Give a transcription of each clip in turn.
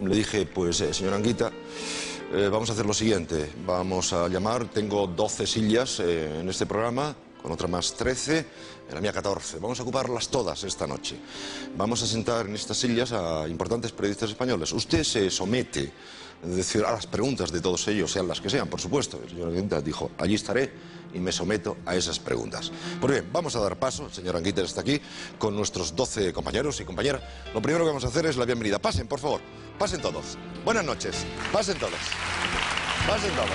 Le dije, pues, señora Anguita, vamos a hacer lo siguiente. Vamos a llamar, tengo 12 sillas en este programa, con otra más 13, en la mía 14. Vamos a ocuparlas todas esta noche. Vamos a sentar en estas sillas a importantes periodistas españoles. Usted se somete, es decir, a las preguntas de todos ellos, sean las que sean, por supuesto. El señor Anguita dijo, allí estaré y me someto a esas preguntas. Pues bien, vamos a dar paso, el señor Anguita está aquí, con nuestros 12 compañeros y compañeras. Lo primero que vamos a hacer es la bienvenida. Pasen, por favor, pasen todos. Buenas noches, pasen todos. Pasen todos.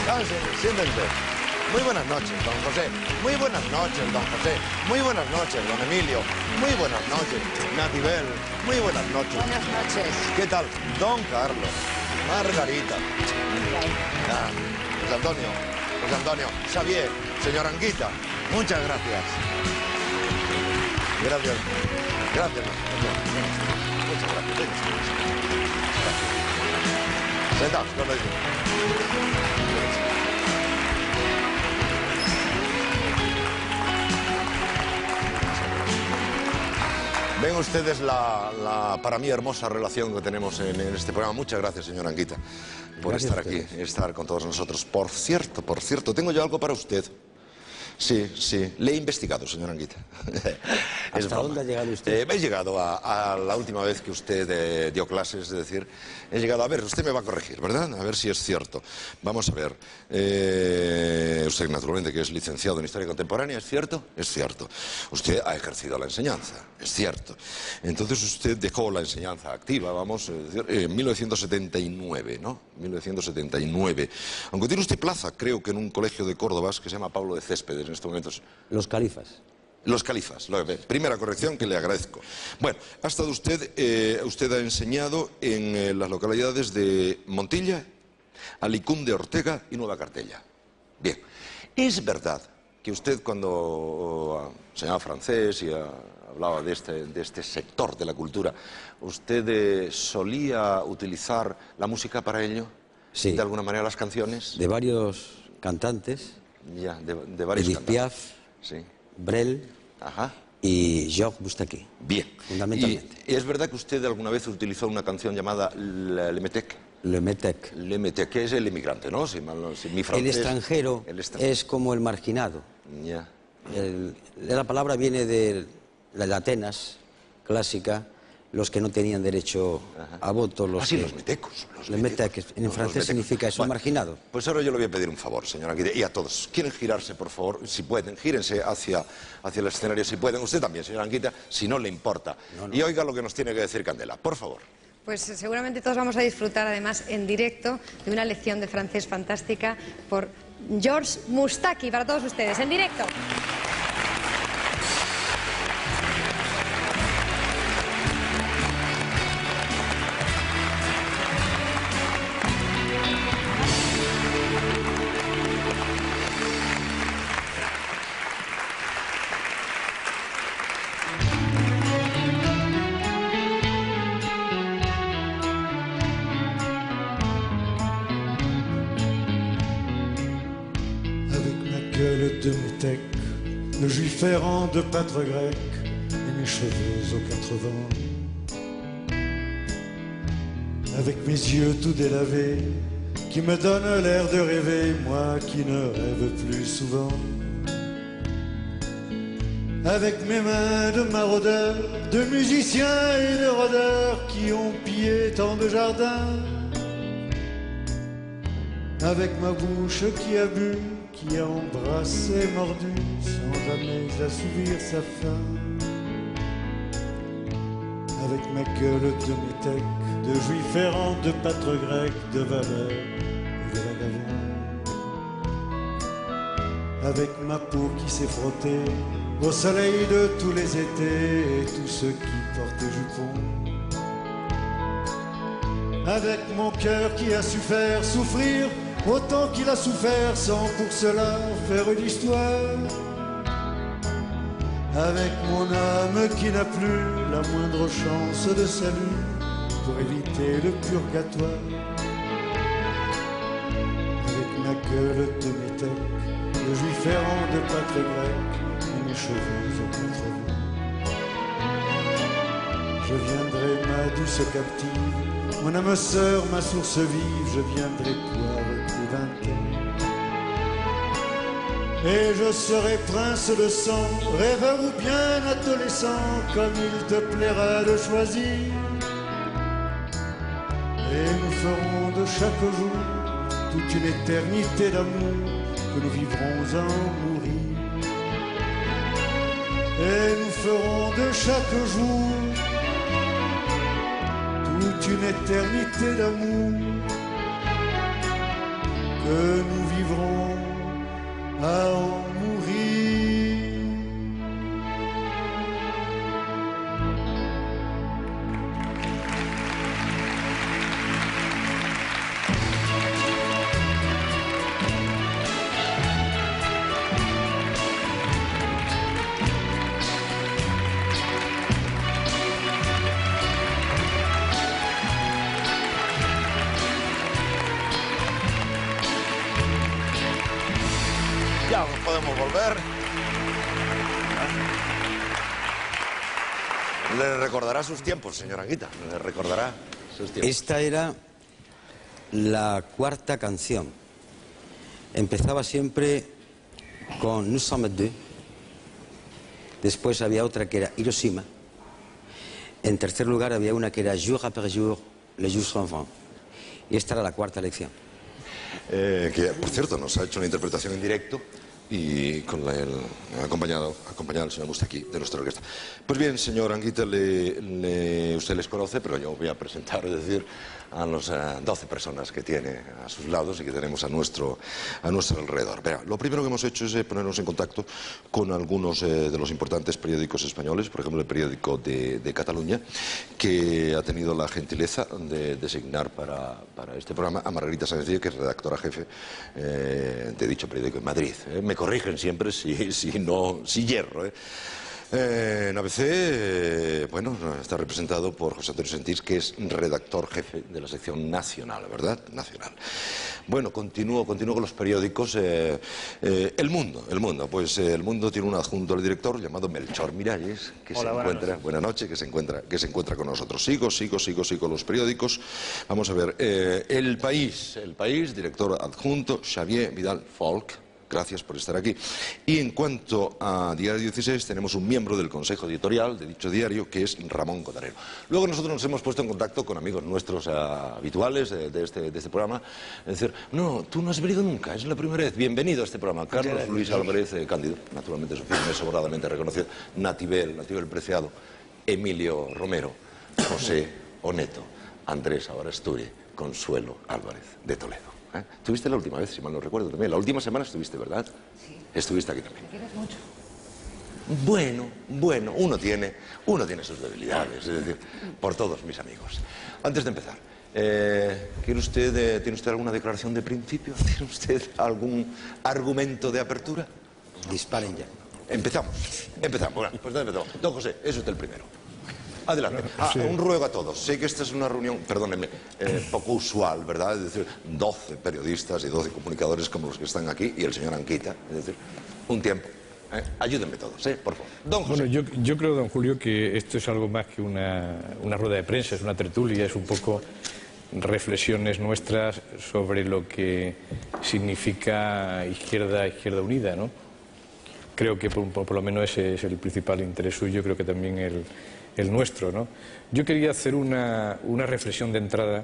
Pasen, siéntense. Muy buenas noches, don José. Muy buenas noches, don José. Muy buenas noches, don Emilio. Muy buenas noches, Natibel. Muy buenas noches. Buenas noches. ¿Qué tal? Don Carlos, Margarita. José Antonio, Xavier, señor Anguita. Muchas gracias. Gracias. Gracias. Muchas gracias. Sentados, no lo digo. Ven ustedes la para mí hermosa relación que tenemos en este programa. Muchas gracias, señor Anguita, por estar aquí, estar con todos nosotros. Por cierto, tengo yo algo para usted. Sí, le he investigado, señor Anguita. ¿Hasta dónde ha llegado usted? He llegado a la última vez que usted dio clases, es decir, he llegado a ver, usted me va a corregir, ¿verdad? A ver si es cierto. Vamos a ver. Usted, naturalmente, que es licenciado en Historia Contemporánea, ¿es cierto? Es cierto. Usted ha ejercido la enseñanza, es cierto. Entonces usted dejó la enseñanza activa, vamos, en 1979, ¿no? 1979. Aunque tiene usted plaza, creo que en un colegio de Córdoba que se llama Pablo de Céspedes en estos momentos. Los Califas. Los Califas, primera corrección que le agradezco. Bueno, ha estado usted ha enseñado en las localidades de Montilla, Alicún de Ortega y Nueva Cartella. Bien, es verdad que usted cuando enseñaba francés y hablaba de este sector de la cultura, ¿usted solía utilizar la música para ello? Sí. ¿De alguna manera las canciones? De varios cantantes. Ya, de varios Edith cantantes. Piaf, Sí. Brel. Ajá. Y Georges Moustaki. Bien. Fundamentalmente. ¿Y es verdad que usted alguna vez utilizó una canción llamada Le Métèque? Le Métèque. Le Métèque, que es el inmigrante, ¿no? Si mi francés, El extranjero es como el marginado. Ya. La palabra viene de la Atenas clásica, los que no tenían derecho a voto. Los metecos. Le Métèque, en francés significa eso, marginado. Pues ahora yo le voy a pedir un favor, señora Anguita, y a todos. ¿Quieren girarse, por favor? Si pueden, gírense hacia el escenario, si pueden. Usted también, señora Anguita, si no le importa. No. Y oiga lo que nos tiene que decir Candela, por favor. Pues seguramente todos vamos a disfrutar, además, en directo, de una lección de francés fantástica por Georges Moustaki, para todos ustedes, en directo. De Métèque, le juif errant de pâtre grec et mes cheveux aux 4 vents. Avec mes yeux tout délavés qui me donnent l'air de rêver, moi qui ne rêve plus souvent. Avec mes mains de maraudeurs, de musiciens et de rôdeurs qui ont pillé tant de jardins. Avec ma bouche qui a bu, qui a embrassé, mordu, sans jamais assouvir sa faim. Avec ma gueule de Métèque, de juif errant, de pâtre grec, de valeur et de vagabond. Avec ma peau qui s'est frottée au soleil de tous les étés et tous ceux qui portaient jupons. Avec mon cœur qui a su faire souffrir autant qu'il a souffert sans pour cela faire une histoire. Avec mon âme qui n'a plus la moindre chance de salut pour éviter le purgatoire. Avec ma gueule de Métèque, le juif errant de pâtre grec et mes cheveux aux 4 vents. je viendrai ma douce captive, mon âme sœur, ma source vive, je viendrai toi retrouver. Et je serai prince de sang, rêveur ou bien adolescent, comme il te plaira de choisir. Et nous ferons de chaque jour toute une éternité d'amour que nous vivrons à en mourir. Et nous ferons de chaque jour toute une éternité d'amour que nous vivrons à en mourir. Ya podemos volver. Le recordará sus tiempos, señora Anguita. Le recordará sus tiempos. Esta era la cuarta canción. Empezaba siempre con Nous sommes deux. Después había otra que era Hiroshima. En tercer lugar había una que era Jour après jour, les jours s'en vont. Y esta era la cuarta lección. Que, por cierto, nos ha hecho una interpretación en directo y con el acompañado al señor Moustaki de nuestra orquesta. Pues bien, señor Anguita, usted les conoce, pero yo voy a presentar, es decir, a las 12 personas que tiene a sus lados y que tenemos a nuestro alrededor. Verá, lo primero que hemos hecho es ponernos en contacto con algunos de los importantes periódicos españoles, por ejemplo el periódico de Cataluña, que ha tenido la gentileza de designar para este programa a Margarita Sánchez, que es redactora jefe de dicho periódico en Madrid. Me corrigen siempre si hierro. En ABC, bueno, está representado por José Antonio Sentís, que es redactor jefe de la sección nacional, ¿verdad? Nacional. Bueno, continúo con los periódicos. El Mundo. Pues El Mundo tiene un adjunto al director llamado Melchor Miralles, que se encuentra, buenas noches, que se encuentra con nosotros. Sigo los periódicos. Vamos a ver, El País, director adjunto, Xavier Vidal Folk. Gracias por estar aquí. Y en cuanto a Diario 16, tenemos un miembro del consejo editorial de dicho diario, que es Ramón Cotarero. Luego nosotros nos hemos puesto en contacto con amigos nuestros habituales de este programa. Es decir, no, tú no has venido nunca, es la primera vez. Bienvenido a este programa. Carlos Luis Álvarez Cándido, naturalmente su firma es sobradamente reconocido. Nativel Preciado, Emilio Romero, José Oneto, Andrés Abarasturi, Consuelo Álvarez de Toledo. Estuviste la última vez, si mal no recuerdo también. La última semana estuviste, ¿verdad? Sí. Estuviste aquí también. ¿Me quieres mucho? Bueno, uno tiene sus debilidades, es decir, por todos mis amigos. Antes de empezar, ¿tiene usted alguna declaración de principio? ¿Tiene usted algún argumento de apertura? Disparen ya. Empezamos. Bueno, pues empezamos. Don José, es usted el primero. Adelante. Sí. Un ruego a todos. Sé que esta es una reunión, perdónenme, poco usual, ¿verdad? Es decir, 12 periodistas y 12 comunicadores como los que están aquí y el señor Anguita. Es decir, un tiempo. Ayúdenme todos, por favor. Don José. Bueno, yo creo, don Julio, que esto es algo más que una rueda de prensa, es una tertulia, es un poco reflexiones nuestras sobre lo que significa Izquierda Unida, ¿no? Creo que por lo menos ese es el principal interés suyo, creo que también el nuestro, ¿no? Yo quería hacer una reflexión de entrada,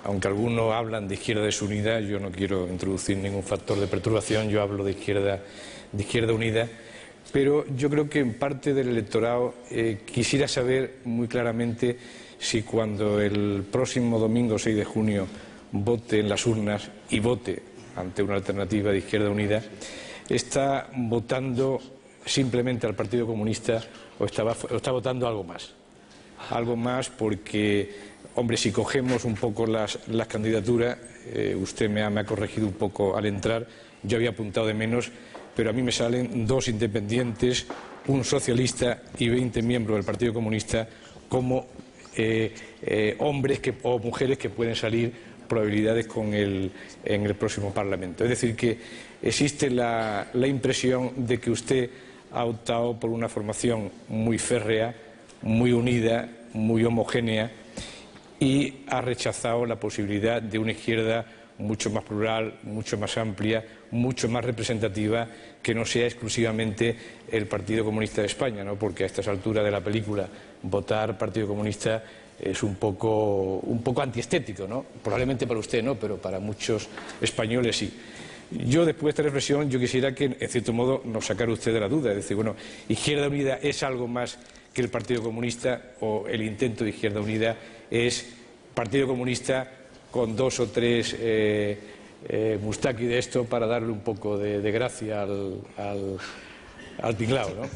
aunque algunos hablan de Izquierda Desunida, yo no quiero introducir ningún factor de perturbación, yo hablo de Izquierda Unida, pero yo creo que en parte del electorado quisiera saber muy claramente si cuando el próximo domingo 6 de junio vote en las urnas y vote ante una alternativa de Izquierda Unida, está votando simplemente al Partido Comunista o está votando algo más porque, hombre, si cogemos un poco las candidaturas, usted me ha corregido un poco al entrar, yo había apuntado de menos, pero a mí me salen 2 independientes, un socialista y 20 miembros del Partido Comunista como hombres o mujeres que pueden salir probabilidades en el próximo Parlamento. Es decir, que existe la impresión de que usted ha optado por una formación muy férrea, muy unida, muy homogénea, y ha rechazado la posibilidad de una izquierda mucho más plural, mucho más amplia, mucho más representativa, que no sea exclusivamente el Partido Comunista de España, ¿no? Porque a estas alturas de la película votar Partido Comunista es un poco antiestético, ¿no? Probablemente para usted no, pero para muchos españoles sí. Yo, después de esta reflexión, yo quisiera que, en cierto modo, nos sacara usted de la duda. Es decir, bueno, ¿Izquierda Unida es algo más que el Partido Comunista, o el intento de Izquierda Unida es Partido Comunista con 2 o 3 Mustaki de esto para darle un poco de gracia al tinglao, ¿no?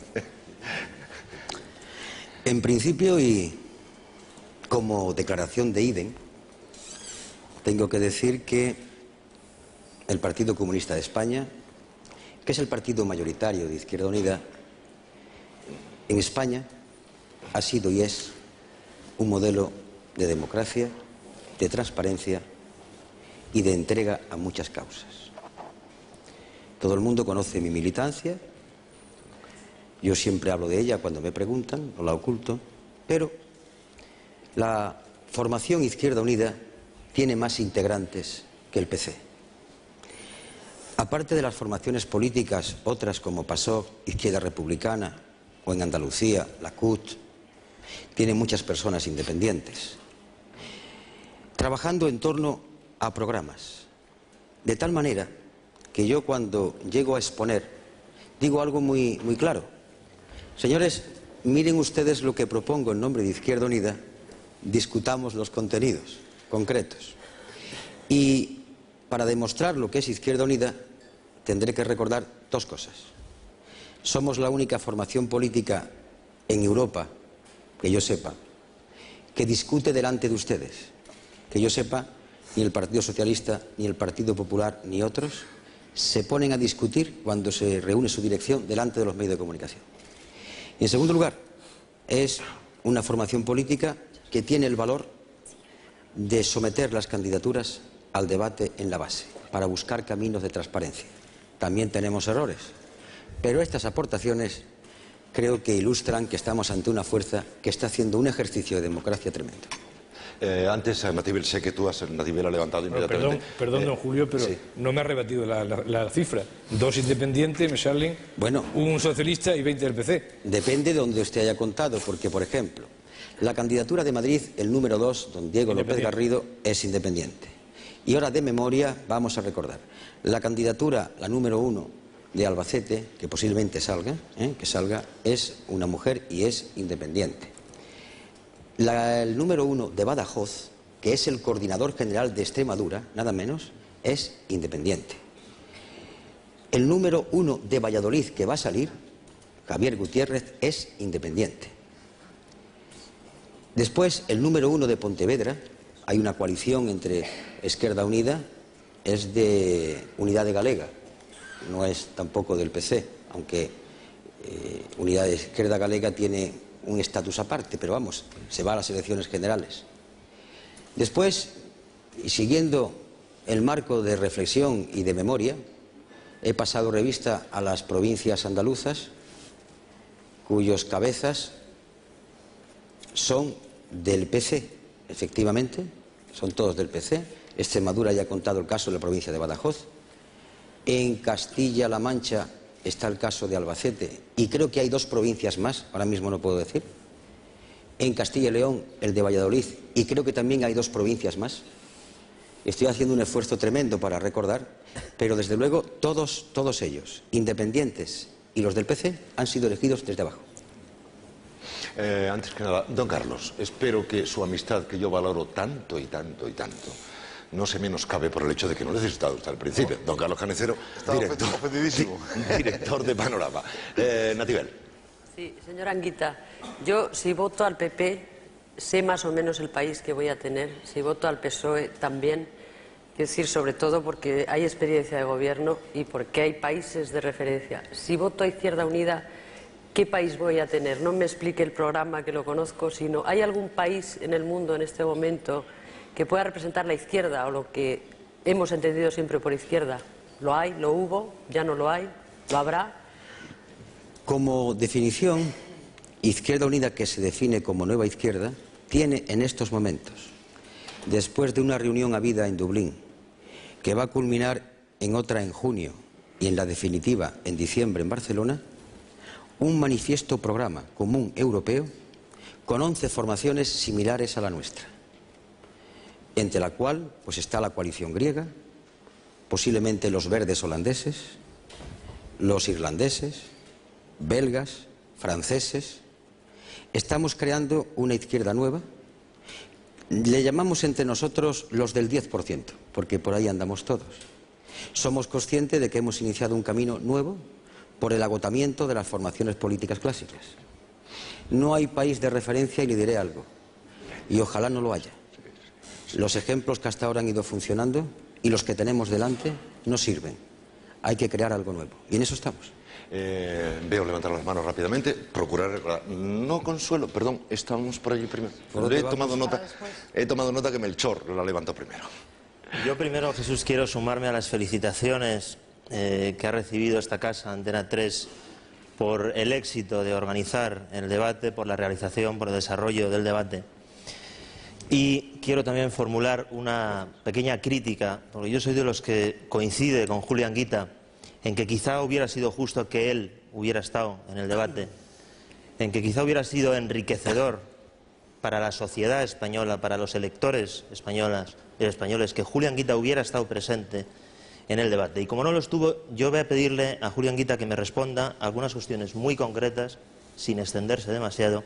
En principio, y como declaración de idem, tengo que decir que el Partido Comunista de España, que es el partido mayoritario de Izquierda Unida, en España ha sido y es un modelo de democracia, de transparencia y de entrega a muchas causas. Todo el mundo conoce mi militancia, yo siempre hablo de ella cuando me preguntan, no la oculto, pero la formación Izquierda Unida tiene más integrantes que el PC. Aparte de las formaciones políticas, otras como PASOK, Izquierda Republicana, o en Andalucía, la CUT, tienen muchas personas independientes, trabajando en torno a programas, de tal manera que yo, cuando llego a exponer, digo algo muy claro. Señores, miren ustedes lo que propongo en nombre de Izquierda Unida, discutamos los contenidos concretos. Y para demostrar lo que es Izquierda Unida, tendré que recordar 2 cosas. Somos la única formación política en Europa, que yo sepa, que discute delante de ustedes. Que yo sepa, ni el Partido Socialista, ni el Partido Popular, ni otros se ponen a discutir cuando se reúne su dirección delante de los medios de comunicación. Y en segundo lugar, es una formación política que tiene el valor de someter las candidaturas al debate en la base, para buscar caminos de transparencia. También tenemos errores, pero estas aportaciones creo que ilustran que estamos ante una fuerza que está haciendo un ejercicio de democracia tremendo. Antes, Natibel, sé que tú Natibel ha levantado inmediatamente. Perdón, don Julio, pero sí, no me ha rebatido la cifra. 2 independientes me salen, bueno, un socialista y 20 del PC. Depende de donde usted haya contado, porque, por ejemplo, la candidatura de Madrid, el número 2, don Diego López Garrido, es independiente. Y ahora, de memoria, vamos a recordar. La candidatura, la número 1 de Albacete, que posiblemente salga, es una mujer y es independiente. El número 1 de Badajoz, que es el coordinador general de Extremadura, nada menos, es independiente. El número 1 de Valladolid, que va a salir, Javier Gutiérrez, es independiente. Después, el número 1 de Pontevedra, hay una coalición entre Izquierda Unida, es de Unidad de Galega, no es tampoco del PC, aunque Unidad de Izquierda Galega tiene un estatus aparte, pero vamos, se va a las elecciones generales. Después, y siguiendo el marco de reflexión y de memoria, he pasado revista a las provincias andaluzas, cuyos cabezas son del PC, efectivamente, son todos del PC. Extremadura ya ha contado el caso de la provincia de Badajoz. En Castilla-La Mancha está el caso de Albacete, y creo que hay 2 provincias más, ahora mismo no puedo decir. En Castilla y León, el de Valladolid, y creo que también hay 2 provincias más. Estoy haciendo un esfuerzo tremendo para recordar, pero desde luego todos ellos, independientes y los del PC, han sido elegidos desde abajo. Antes que nada, don Carlos, espero que su amistad, que yo valoro tanto y tanto y tanto, no se menoscabe por el hecho de que no necesitaba usted al principio. Don Carlos Canecero, director de Panorama. Natibel. Sí, señora Anguita, yo si voto al PP sé más o menos el país que voy a tener. Si voto al PSOE también, quiero decir, sobre todo porque hay experiencia de gobierno y porque hay países de referencia. Si voto a Izquierda Unida, ¿qué país voy a tener? No me explique el programa, que lo conozco, sino ¿hay algún país en el mundo en este momento que pueda representar la izquierda o lo que hemos entendido siempre por izquierda? ¿Lo hay? ¿Lo hubo? ¿Ya no lo hay? ¿Lo habrá? Como definición, Izquierda Unida, que se define como Nueva Izquierda, tiene en estos momentos, después de una reunión habida en Dublín, que va a culminar en otra en junio y en la definitiva en diciembre en Barcelona, un manifiesto programa común europeo con 11 formaciones similares a la nuestra, entre la cual pues está la coalición griega, posiblemente los verdes holandeses, los irlandeses, belgas, franceses. Estamos creando una izquierda nueva. Le llamamos entre nosotros los del 10%, porque por ahí andamos todos. Somos conscientes de que hemos iniciado un camino nuevo por el agotamiento de las formaciones políticas clásicas. No hay país de referencia, y le diré algo, y ojalá no lo haya. Los ejemplos que hasta ahora han ido funcionando y los que tenemos delante no sirven. Hay que crear algo nuevo, y en eso estamos. Veo levantar las manos rápidamente. Procurar... No, Consuelo, perdón, estamos por allí primero. He tomado nota que Melchor la levantó primero. Yo primero, Jesús, quiero sumarme a las felicitaciones que ha recibido esta casa, Antena 3, por el éxito de organizar el debate, por la realización, por el desarrollo del debate. Y quiero también formular una pequeña crítica, porque yo soy de los que coincide con Julio Anguita en que quizá hubiera sido justo que él hubiera estado en el debate, en que quizá hubiera sido enriquecedor para la sociedad española, para los electores españoles, que Julio Anguita hubiera estado presente en el debate. Y como no lo estuvo, yo voy a pedirle a Julio Anguita que me responda a algunas cuestiones muy concretas, sin extenderse demasiado,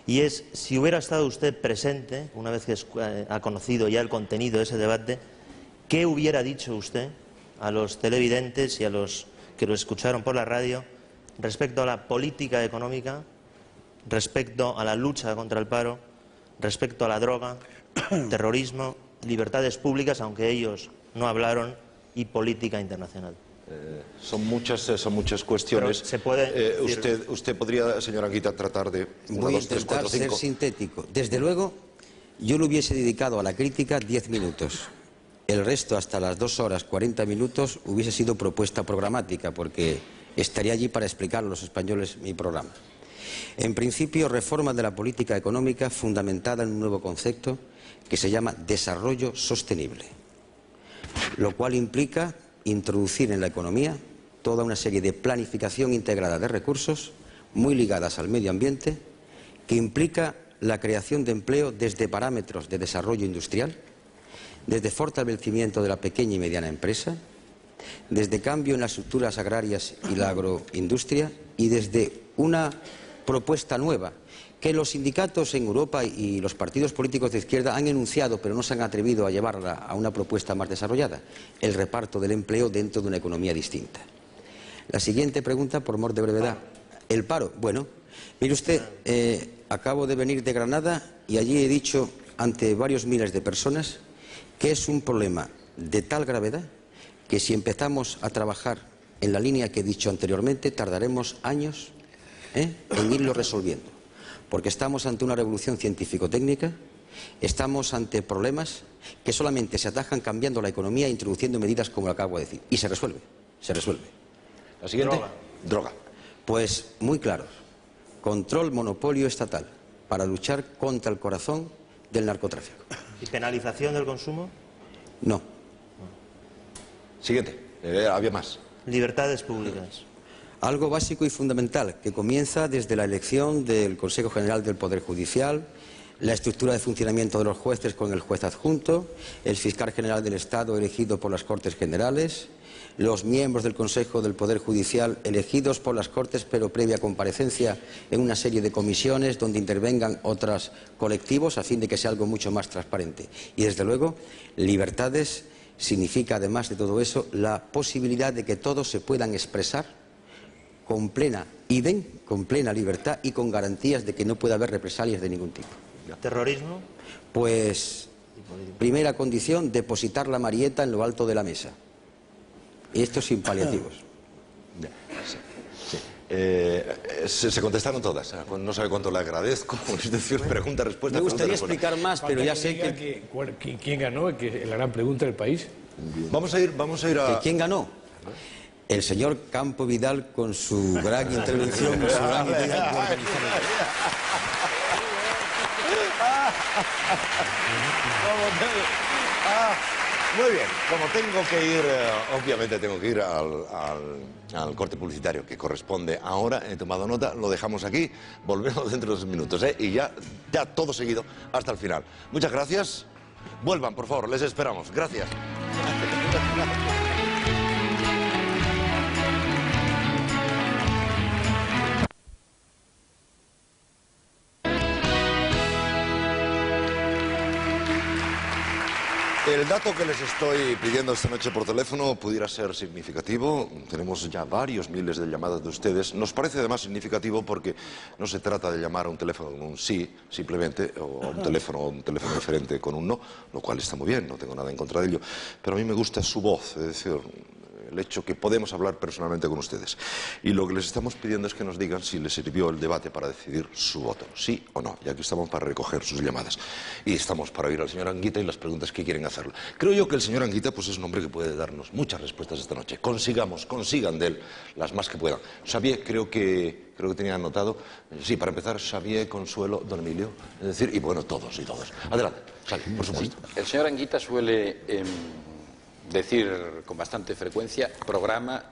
y es, si hubiera estado usted presente, una vez que ha conocido ya el contenido de ese debate, ¿qué hubiera dicho usted a los televidentes y a los que lo escucharon por la radio respecto a la política económica, respecto a la lucha contra el paro, respecto a la droga, terrorismo, libertades públicas, aunque ellos no hablaron, y política internacional? Son muchas cuestiones. Pero se puede usted podría, señora Anguita, tratar de... Voy a intentar ser sintético. Desde luego, yo le hubiese dedicado a la crítica 10 minutos. El resto, hasta las 2 horas 40 minutos, hubiese sido propuesta programática, porque estaría allí para explicar a los españoles mi programa. En principio, reforma de la política económica fundamentada en un nuevo concepto que se llama desarrollo sostenible, lo cual implica introducir en la economía toda una serie de planificación integrada de recursos muy ligadas al medio ambiente, que implica la creación de empleo desde parámetros de desarrollo industrial, desde fortalecimiento de la pequeña y mediana empresa, desde cambio en las estructuras agrarias y la agroindustria, y desde una propuesta nueva que los sindicatos en Europa y los partidos políticos de izquierda han enunciado, pero no se han atrevido a llevarla a una propuesta más desarrollada: el reparto del empleo dentro de una economía distinta. La siguiente pregunta, por mor de brevedad. El paro. Bueno, mire usted, acabo de venir de Granada y allí he dicho ante varios miles de personas que es un problema de tal gravedad que si empezamos a trabajar en la línea que he dicho anteriormente, tardaremos años en irlo resolviendo. Porque estamos ante una revolución científico-técnica, estamos ante problemas que solamente se atajan cambiando la economía e introduciendo medidas como lo acabo de decir. Y se resuelve, se resuelve. La siguiente, droga. Pues muy claro, control monopolio estatal para luchar contra el corazón del narcotráfico. ¿Y penalización del consumo? No. Siguiente, había más. Libertades públicas. Algo básico y fundamental, que comienza desde la elección del Consejo General del Poder Judicial, la estructura de funcionamiento de los jueces con el juez adjunto, el fiscal general del Estado elegido por las Cortes Generales, los miembros del Consejo del Poder Judicial elegidos por las Cortes pero previa comparecencia en una serie de comisiones donde intervengan otros colectivos a fin de que sea algo mucho más transparente. Y desde luego, libertades significa, además de todo eso, la posibilidad de que todos se puedan expresar con plena con plena libertad y con garantías de que no puede haber represalias de ningún tipo. ¿Terrorismo? Pues, primera condición, depositar la marieta en lo alto de la mesa. Y esto sin paliativos. Se contestaron todas. No sabe cuánto le agradezco. Es decir, pregunta, respuesta. Me gustaría explicar más, pero ya sé que... ¿Quién ganó? Que es la gran pregunta del país. Vamos a ir a... ¿Quién ganó? el señor Campo Vidal con su gran intervención, su gran idea de organizar Muy bien, como tengo que ir, obviamente tengo que ir al corte publicitario que corresponde ahora, he tomado nota, lo dejamos aquí, volvemos dentro de 2 minutos, y ya todo seguido hasta el final. Muchas gracias, vuelvan por favor, les esperamos, gracias. El dato que les estoy pidiendo esta noche por teléfono pudiera ser significativo. Tenemos ya varios miles de llamadas de ustedes. Nos parece además significativo porque no se trata de llamar a un teléfono con un sí, simplemente, o a un teléfono diferente con un no, lo cual está muy bien, no tengo nada en contra de ello. Pero a mí me gusta su voz, es decir, el hecho que podemos hablar personalmente con ustedes. Y lo que les estamos pidiendo es que nos digan si les sirvió el debate para decidir su voto, sí o no. Y aquí estamos para recoger sus llamadas. Y estamos para oír al señor Anguita y las preguntas que quieren hacerle. Creo yo que el señor Anguita pues, es un hombre que puede darnos muchas respuestas esta noche. Consigan de él las más que puedan. Xavier, creo que tenía anotado. Sí, para empezar, Xavier, Consuelo, don Emilio. Es decir, y bueno, todos y todos. Adelante, Xavier, por supuesto. Sí. El señor Anguita suele decir con bastante frecuencia programa.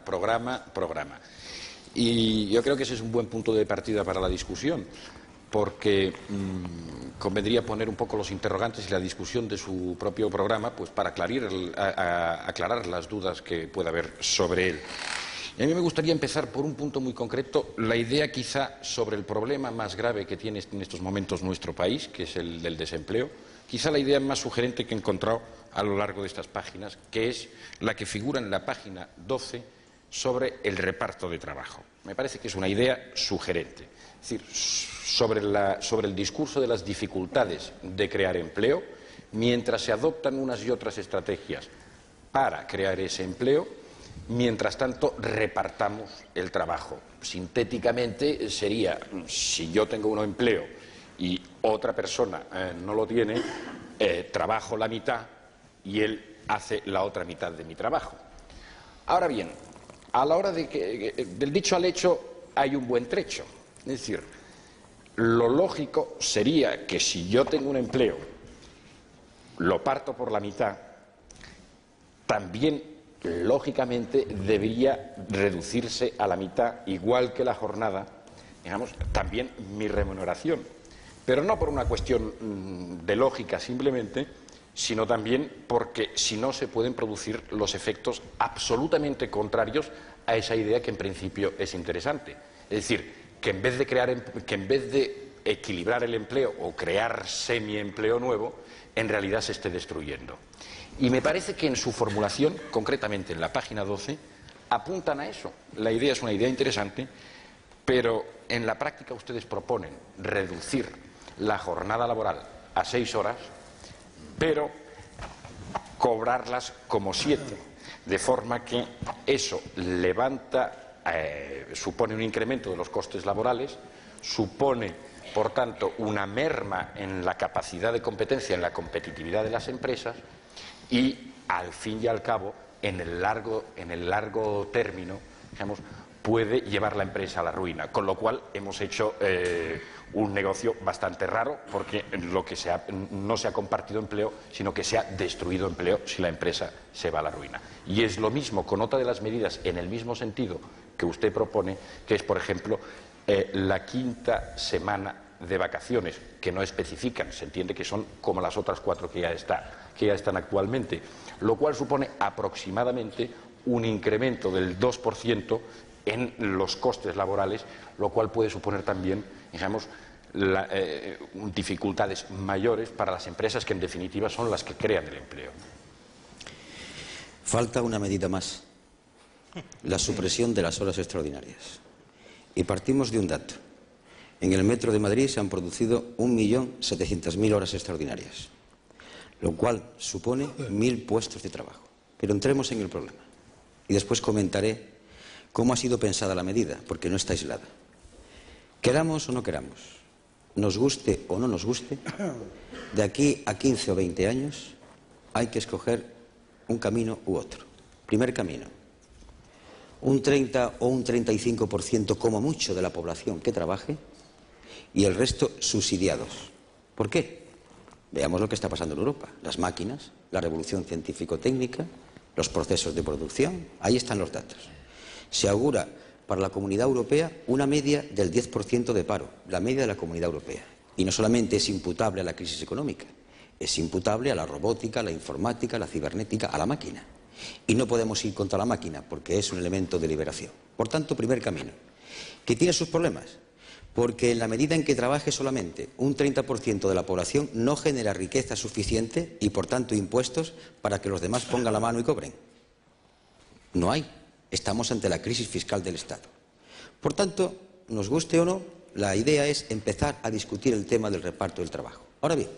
Y yo creo que ese es un buen punto de partida para la discusión, porque convendría poner un poco los interrogantes y la discusión de su propio programa pues para aclarar las dudas que pueda haber sobre él. Y a mí me gustaría empezar por un punto muy concreto, la idea quizá sobre el problema más grave que tiene en estos momentos nuestro país, que es el del desempleo, quizá la idea más sugerente que he encontrado a lo largo de estas páginas, que es la que figura en la página 12 sobre el reparto de trabajo. Me parece que es una idea sugerente. Es decir, sobre el discurso de las dificultades de crear empleo, mientras se adoptan unas y otras estrategias para crear ese empleo, mientras tanto repartamos el trabajo. Sintéticamente sería, si yo tengo un empleo y otra persona no lo tiene, trabajo la mitad y él hace la otra mitad de mi trabajo. Ahora bien, a la hora del dicho al hecho hay un buen trecho. Es decir, lo lógico sería que si yo tengo un empleo, lo parto por la mitad, también lógicamente debería reducirse a la mitad, igual que la jornada, digamos, también mi remuneración. Pero no por una cuestión de lógica simplemente, sino también porque si no se pueden producir los efectos absolutamente contrarios a esa idea que en principio es interesante. Es decir, que en vez de equilibrar el empleo o crear semi-empleo nuevo, en realidad se esté destruyendo. Y me parece que en su formulación, concretamente en la página 12, apuntan a eso. La idea es una idea interesante, pero en la práctica ustedes proponen reducir la jornada laboral a 6 horas, pero cobrarlas como 7, de forma que eso supone un incremento de los costes laborales, supone, por tanto, una merma en la capacidad de competencia, en la competitividad de las empresas y, al fin y al cabo, en el largo término, digamos, puede llevar la empresa a la ruina, con lo cual hemos hecho un negocio bastante raro, porque no se ha compartido empleo, sino que se ha destruido empleo si la empresa se va a la ruina. Y es lo mismo con otra de las medidas en el mismo sentido que usted propone, que es, por ejemplo, la 5ª semana de vacaciones, que no especifican, se entiende que son como las otras 4 que ya están actualmente, lo cual supone aproximadamente un incremento del 2% en los costes laborales, lo cual puede suponer también, digamos, dificultades mayores para las empresas que en definitiva son las que crean el empleo. Falta una medida más, la supresión de las horas extraordinarias. Y partimos de un dato. En el Metro de Madrid se han producido 1.700.000 horas extraordinarias, lo cual supone 1.000 puestos de trabajo. Pero entremos en el problema y después comentaré cómo ha sido pensada la medida, porque no está aislada. Queramos o no queramos, nos guste o no nos guste, de aquí a 15 o 20 años hay que escoger un camino u otro. Primer camino, un 30 o un 35% como mucho de la población que trabaje y el resto subsidiados. ¿Por qué? Veamos lo que está pasando en Europa. Las máquinas, la revolución científico-técnica, los procesos de producción, ahí están los datos. Se augura para la Comunidad Europea una media del 10% de paro, la media de la Comunidad Europea. Y no solamente es imputable a la crisis económica, es imputable a la robótica, a la informática, a la cibernética, a la máquina. Y no podemos ir contra la máquina porque es un elemento de liberación. Por tanto, primer camino, que tiene sus problemas, porque en la medida en que trabaje solamente un 30% de la población no genera riqueza suficiente y, por tanto, impuestos para que los demás pongan la mano y cobren. No hay. Estamos ante la crisis fiscal del Estado. Por tanto, nos guste o no, la idea es empezar a discutir el tema del reparto del trabajo. Ahora bien,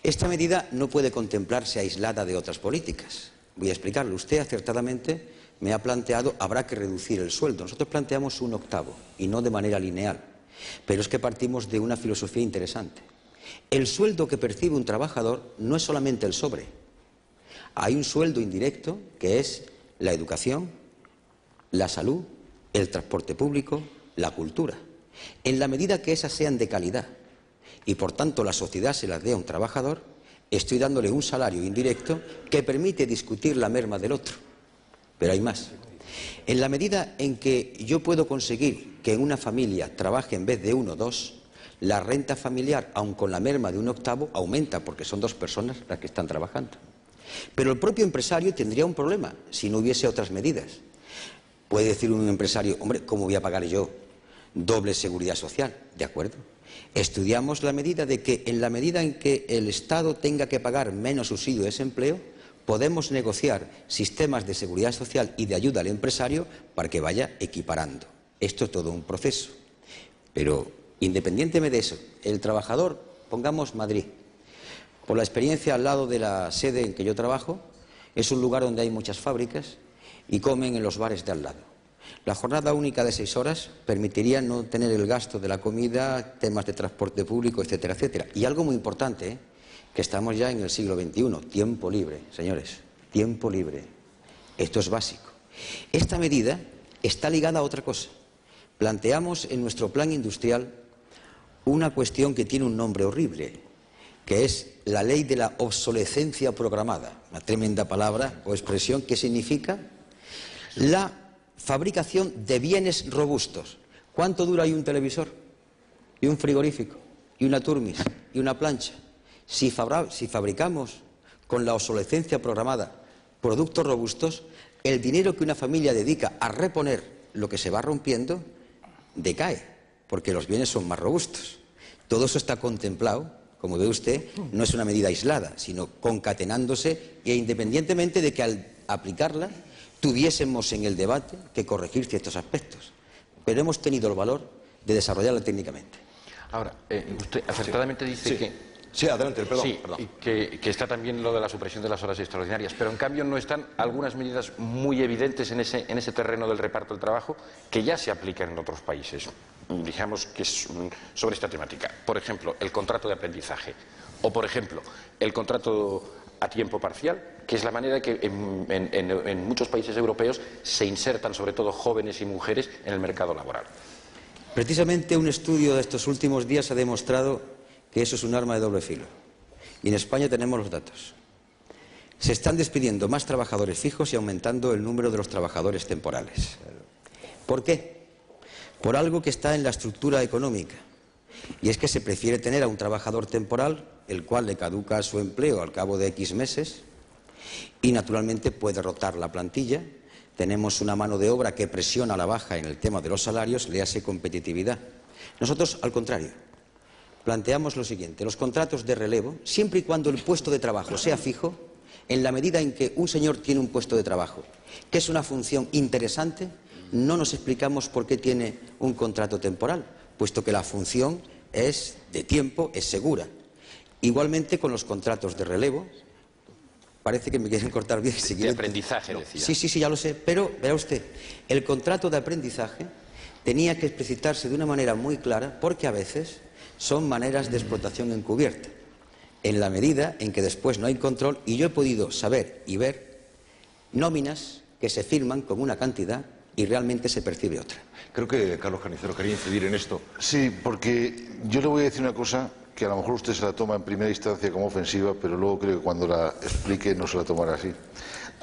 esta medida no puede contemplarse aislada de otras políticas. Voy a explicarlo. Usted acertadamente me ha planteado habrá que reducir el sueldo. Nosotros planteamos un octavo y no de manera lineal. Pero es que partimos de una filosofía interesante. El sueldo que percibe un trabajador no es solamente el sobre. Hay un sueldo indirecto que es la educación, la salud, el transporte público, la cultura. En la medida que esas sean de calidad y por tanto la sociedad se las dé a un trabajador, estoy dándole un salario indirecto que permite discutir la merma del otro. Pero hay más. En la medida en que yo puedo conseguir que en una familia trabaje en vez de uno o dos, la renta familiar, aun con la merma de un octavo, aumenta porque son dos personas las que están trabajando. Pero el propio empresario tendría un problema si no hubiese otras medidas. Puede decir un empresario, hombre, ¿cómo voy a pagar yo doble seguridad social? ¿De acuerdo? Estudiamos la medida de que en la medida en que el Estado tenga que pagar menos subsidio de desempleo, podemos negociar sistemas de seguridad social y de ayuda al empresario para que vaya equiparando. Esto es todo un proceso. Pero, independientemente de eso, el trabajador, pongamos Madrid. Por la experiencia al lado de la sede en que yo trabajo, es un lugar donde hay muchas fábricas y comen en los bares de al lado. La jornada única de 6 horas permitiría no tener el gasto de la comida, temas de transporte público, etcétera, etcétera. Y algo muy importante, que estamos ya en el siglo XXI, tiempo libre, señores, tiempo libre. Esto es básico. Esta medida está ligada a otra cosa. Planteamos en nuestro plan industrial una cuestión que tiene un nombre horrible, que es la ley de la obsolescencia programada, una tremenda palabra o expresión que significa la fabricación de bienes robustos. ¿Cuánto dura ahí un televisor? Y un frigorífico, y una turmis, y una plancha. Si fabricamos con la obsolescencia programada productos robustos, el dinero que una familia dedica a reponer lo que se va rompiendo decae, porque los bienes son más robustos. Todo eso está contemplado, como ve usted, no es una medida aislada, sino concatenándose e independientemente de que al aplicarla tuviésemos en el debate que corregir ciertos aspectos. Pero hemos tenido el valor de desarrollarla técnicamente. Ahora, usted acertadamente dice que... Sí, adelante, perdón. Sí, perdón. y que está también lo de la supresión de las horas extraordinarias, pero en cambio no están algunas medidas muy evidentes en ese terreno del reparto del trabajo que ya se aplican en otros países, digamos que es sobre esta temática. Por ejemplo, el contrato de aprendizaje o, por ejemplo, el contrato a tiempo parcial, que es la manera que en muchos países europeos se insertan sobre todo jóvenes y mujeres en el mercado laboral. Precisamente un estudio de estos últimos días ha demostrado que eso es un arma de doble filo. Y en España tenemos los datos. Se están despidiendo más trabajadores fijos y aumentando el número de los trabajadores temporales. ¿Por qué? Por algo que está en la estructura económica. Y es que se prefiere tener a un trabajador temporal, el cual le caduca su empleo al cabo de X meses, y naturalmente puede rotar la plantilla. Tenemos una mano de obra que presiona a la baja en el tema de los salarios, le hace competitividad. Nosotros, al contrario, planteamos lo siguiente: los contratos de relevo, siempre y cuando el puesto de trabajo sea fijo, en la medida en que un señor tiene un puesto de trabajo, que es una función interesante, no nos explicamos por qué tiene un contrato temporal, puesto que la función es de tiempo, es segura. Igualmente con los contratos de relevo, parece que me quieren cortar bien. De aprendizaje, decía. Sí, ya lo sé, pero vea usted, el contrato de aprendizaje tenía que explicitarse de una manera muy clara, porque a veces son maneras de explotación encubierta, en la medida en que después no hay control, y yo he podido saber y ver nóminas que se firman con una cantidad y realmente se percibe otra. Creo que Carlos Carnicero quería incidir en esto. Sí, porque yo le voy a decir una cosa que a lo mejor usted se la toma en primera instancia como ofensiva, pero luego creo que cuando la explique no se la tomará así.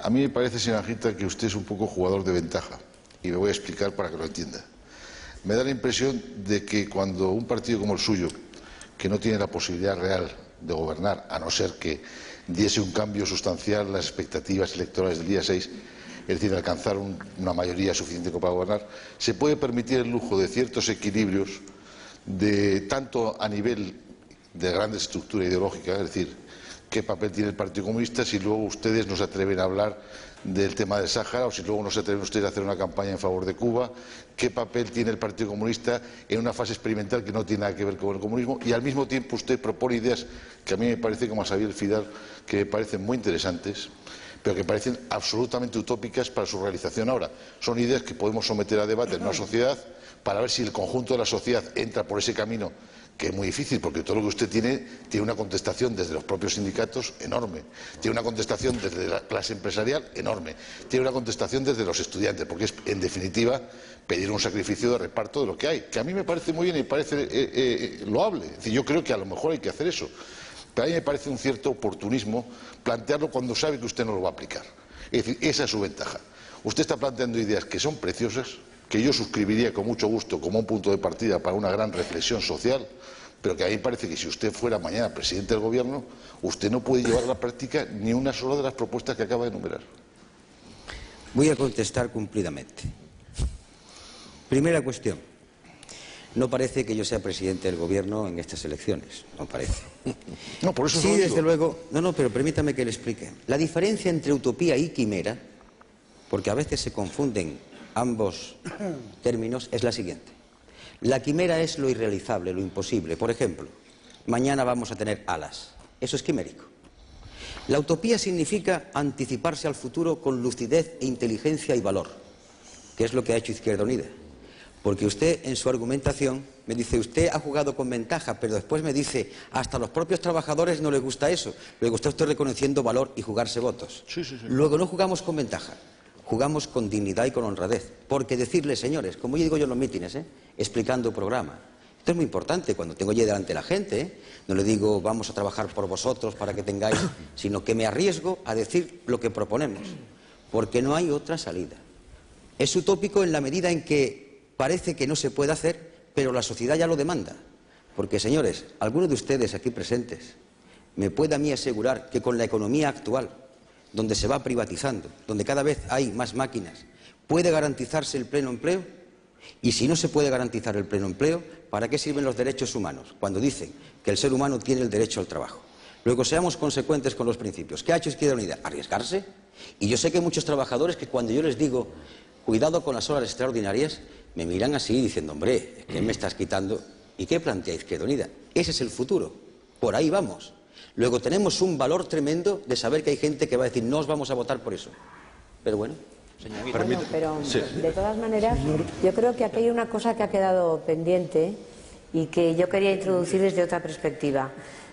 A mí me parece, señora Anguita, que usted es un poco jugador de ventaja, y me voy a explicar para que lo entienda. Me da la impresión de que cuando un partido como el suyo, que no tiene la posibilidad real de gobernar, a no ser que diese un cambio sustancial en las expectativas electorales del día 6, es decir, alcanzar una mayoría suficiente para gobernar, se puede permitir el lujo de ciertos equilibrios, tanto a nivel de gran estructura ideológica, es decir, qué papel tiene el Partido Comunista si luego ustedes no se atreven a hablar del tema del Sáhara, o si luego no se atreven ustedes a hacer una campaña en favor de Cuba, qué papel tiene el Partido Comunista en una fase experimental que no tiene nada que ver con el comunismo, y al mismo tiempo usted propone ideas que a mí me parece, como a Xavier Fidal, que me parecen muy interesantes, pero que parecen absolutamente utópicas para su realización ahora. Son ideas que podemos someter a debate en una sociedad para ver si el conjunto de la sociedad entra por ese camino, que es muy difícil, porque todo lo que usted tiene una contestación desde los propios sindicatos enorme, tiene una contestación desde la clase empresarial enorme, tiene una contestación desde los estudiantes, porque es, en definitiva, pedir un sacrificio de reparto de lo que hay, que a mí me parece muy bien y me parece loable. Es decir, yo creo que a lo mejor hay que hacer eso, pero a mí me parece un cierto oportunismo plantearlo cuando sabe que usted no lo va a aplicar. Es decir, esa es su ventaja. Usted está planteando ideas que son preciosas, que yo suscribiría con mucho gusto como un punto de partida para una gran reflexión social, pero que a mí me parece que si usted fuera mañana presidente del Gobierno, usted no puede llevar a la práctica ni una sola de las propuestas que acaba de enumerar. Voy a contestar cumplidamente. Primera cuestión. No parece que yo sea presidente del Gobierno en estas elecciones, no parece. No, por eso sí, lo digo. desde luego. No, pero permítame que le explique. La diferencia entre utopía y quimera, porque a veces se confunden ambos términos, es la siguiente. La quimera es lo irrealizable, lo imposible. Por ejemplo, mañana vamos a tener alas. Eso es quimérico. La utopía significa anticiparse al futuro con lucidez e inteligencia y valor, que es lo que ha hecho Izquierda Unida. Porque usted, en su argumentación, me dice, usted ha jugado con ventaja, pero después me dice, hasta a los propios trabajadores no les gusta eso. Luego está usted reconociendo valor y jugarse votos. Sí. Luego no jugamos con ventaja. Jugamos con dignidad y con honradez, porque decirles, señores, como yo digo yo en los mítines, explicando programa, esto es muy importante cuando tengo allí delante la gente, no le digo vamos a trabajar por vosotros para que tengáis, sino que me arriesgo a decir lo que proponemos, porque no hay otra salida. Es utópico en la medida en que parece que no se puede hacer, pero la sociedad ya lo demanda, porque señores, algunos de ustedes aquí presentes, me puede a mí asegurar que con la economía actual, donde se va privatizando, donde cada vez hay más máquinas, ¿puede garantizarse el pleno empleo? Y si no se puede garantizar el pleno empleo, ¿para qué sirven los derechos humanos? Cuando dicen que el ser humano tiene el derecho al trabajo. Luego seamos consecuentes con los principios. ¿Qué ha hecho Izquierda Unida? ¿Arriesgarse? Y yo sé que hay muchos trabajadores que cuando yo les digo cuidado con las horas extraordinarias, me miran así diciendo, hombre, ¿qué me estás quitando? ¿Y qué plantea Izquierda Unida? Ese es el futuro. Por ahí vamos. Luego tenemos un valor tremendo de saber que hay gente que va a decir no os vamos a votar por eso. Pero bueno, bueno, pero de todas maneras yo creo que aquí hay una cosa que ha quedado pendiente y que yo quería introducir desde otra perspectiva.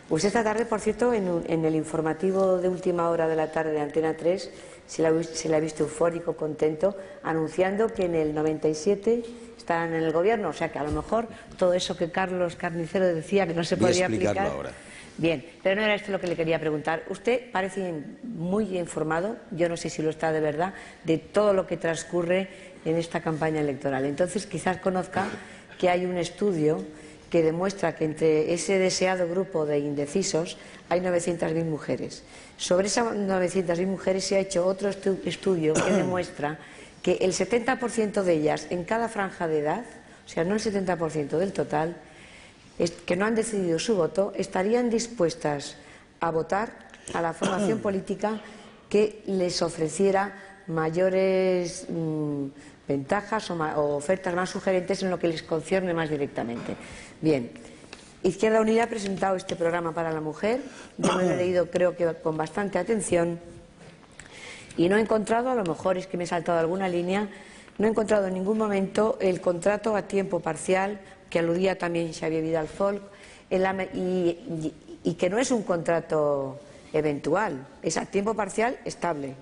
Usted esta tarde, por cierto, en el informativo de última hora de la tarde de Antena 3 se la ha visto eufórico, contento, anunciando que en el 97 estarán en el Gobierno. O sea que a lo mejor todo eso que Carlos Carnicero decía que no se podía aplicar. ahora. Bien, pero no era esto lo que le quería preguntar. Usted parece muy informado, yo no sé si lo está de verdad, de todo lo que transcurre en esta campaña electoral. Entonces, quizás conozca que hay un estudio que demuestra que entre ese deseado grupo de indecisos hay 900.000 mujeres. Sobre esas 900.000 mujeres se ha hecho otro estudio que demuestra que el 70% de ellas en cada franja de edad, o sea, no el 70% del total, que no han decidido su voto, estarían dispuestas a votar a la formación política que les ofreciera mayores ventajas o ofertas más sugerentes en lo que les concierne más directamente. Bien, Izquierda Unida ha presentado este programa para la mujer, yo me lo he leído creo que con bastante atención y no he encontrado, a lo mejor es que me he saltado alguna línea, no he encontrado en ningún momento el contrato a tiempo parcial que aludía también Xavier Vidal Folk, y que no es un contrato eventual, es a tiempo parcial estable.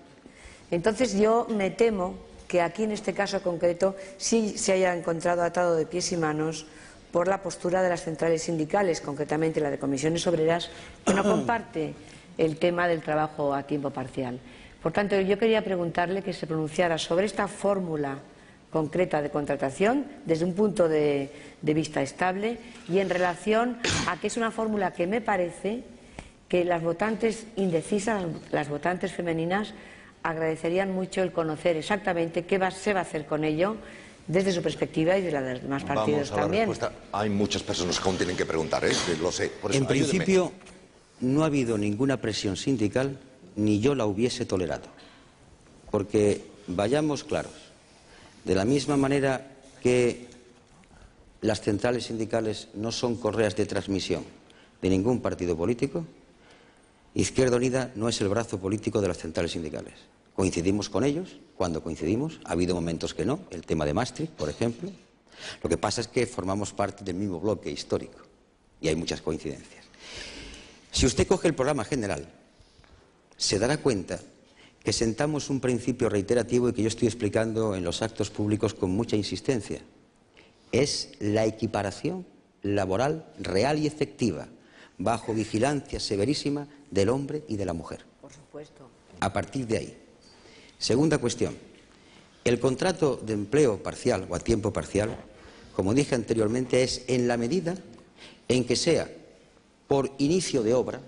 Entonces yo me temo que aquí en este caso concreto sí se haya encontrado atado de pies y manos por la postura de las centrales sindicales, concretamente la de Comisiones Obreras, que no comparte el tema del trabajo a tiempo parcial. Por tanto, yo quería preguntarle que se pronunciara sobre esta fórmula concreta de contratación desde un punto de vista estable y en relación a que es una fórmula que me parece que las votantes indecisas, las votantes femeninas, agradecerían mucho el conocer exactamente qué se va a hacer con ello desde su perspectiva y de la de los demás partidos Vamos a la también. respuesta. Hay muchas personas que aún tienen que preguntar, lo sé. Por eso, En principio, no ha habido ninguna presión sindical, ni yo la hubiese tolerado. Porque, vayamos claros, de la misma manera que las centrales sindicales no son correas de transmisión de ningún partido político, Izquierda Unida no es el brazo político de las centrales sindicales. Coincidimos con ellos cuando coincidimos, ha habido momentos que no, el tema de Maastricht, por ejemplo. Lo que pasa es que formamos parte del mismo bloque histórico y hay muchas coincidencias. Si usted coge el programa general, se dará cuenta que sentamos un principio reiterativo y que yo estoy explicando en los actos públicos con mucha insistencia. Es la equiparación laboral real y efectiva, bajo vigilancia severísima del hombre y de la mujer. Por supuesto. A partir de ahí. Segunda cuestión. El contrato de empleo parcial o a tiempo parcial, como dije anteriormente, es en la medida en que sea por inicio de obra,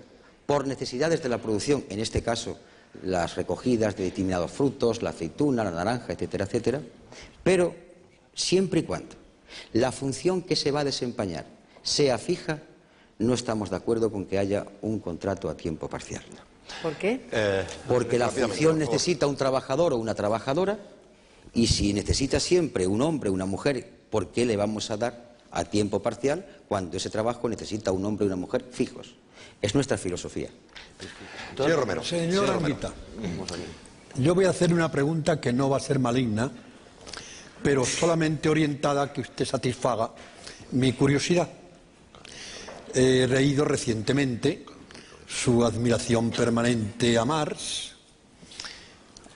por necesidades de la producción, en este caso las recogidas de determinados frutos, la aceituna, la naranja, etcétera, etcétera, pero siempre y cuando la función que se va a desempeñar sea fija, no estamos de acuerdo con que haya un contrato a tiempo parcial. ¿Por qué? Porque la función necesita un trabajador o una trabajadora y si necesita siempre un hombre o una mujer, ¿por qué le vamos a dar a tiempo parcial cuando ese trabajo necesita un hombre y una mujer fijos? Es nuestra filosofía. Señor Romero. Señor Anguita, yo voy a hacer una pregunta que no va a ser maligna, pero solamente orientada a que usted satisfaga mi curiosidad. He leído recientemente su admiración permanente a Marx,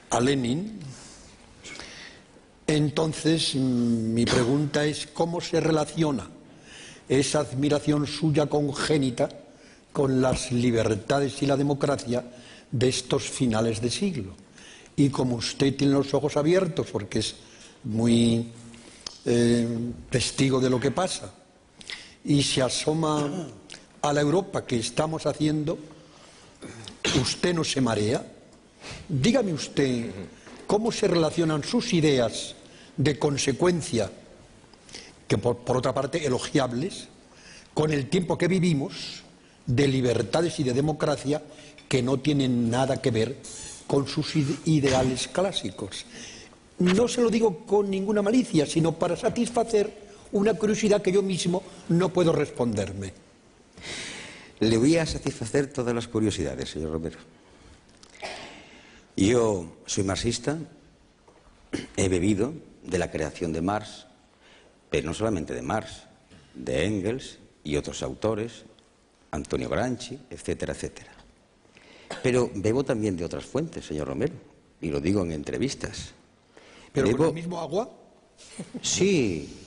a Lenin. Entonces, mi pregunta es ¿cómo se relaciona esa admiración suya congénita con las libertades y la democracia de estos finales de siglo? Y como usted tiene los ojos abiertos, porque es muy testigo de lo que pasa, y se asoma a la Europa que estamos haciendo, ¿usted no se marea? Dígame usted cómo se relacionan sus ideas de consecuencia, que por otra parte elogiables, con el tiempo que vivimos de libertades y de democracia que no tienen nada que ver con sus ideales clásicos. No se lo digo con ninguna malicia, sino para satisfacer una curiosidad que yo mismo no puedo responderme. Le voy a satisfacer todas las curiosidades, señor Romero. Yo soy marxista, he bebido de la creación de Marx, pero no solamente de Marx, de Engels y otros autores, Antonio Gramsci, etcétera, etcétera. Pero bebo también de otras fuentes, señor Romero, y lo digo en entrevistas. ¿Pero bebo... con el mismo agua? Sí,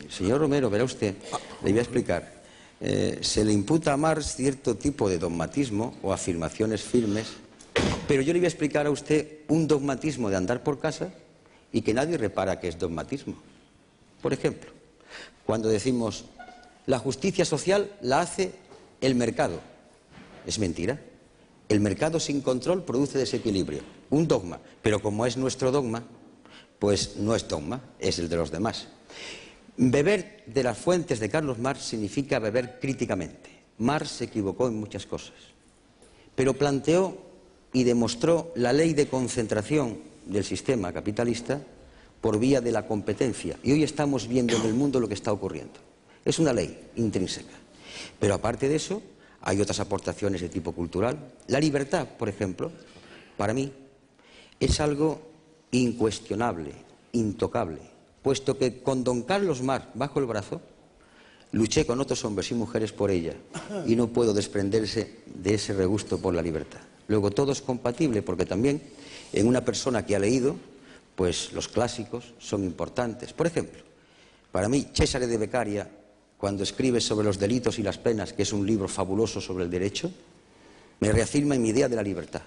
señor Romero, verá usted, le voy a explicar. Se le imputa a Marx cierto tipo de dogmatismo o afirmaciones firmes, pero yo le voy a explicar a usted un dogmatismo de andar por casa y que nadie repara que es dogmatismo. Por ejemplo, cuando decimos la justicia social la hace el mercado, es mentira. El mercado sin control produce desequilibrio, un dogma, pero como es nuestro dogma, pues no es dogma, es el de los demás. Beber de las fuentes de Carlos Marx significa beber críticamente. Marx se equivocó en muchas cosas, pero planteó y demostró la ley de concentración del sistema capitalista por vía de la competencia. Y hoy estamos viendo en el mundo lo que está ocurriendo. Es una ley intrínseca. Pero aparte de eso, hay otras aportaciones de tipo cultural. La libertad, por ejemplo, para mí, es algo incuestionable, intocable, puesto que con don Carlos Marx bajo el brazo, luché con otros hombres y mujeres por ella y no puedo desprenderse de ese regusto por la libertad. Luego todo es compatible porque también en una persona que ha leído pues los clásicos son importantes. Por ejemplo, para mí, Cesare de Beccaria, cuando escribe sobre los delitos y las penas, que es un libro fabuloso sobre el derecho, me reafirma en mi idea de la libertad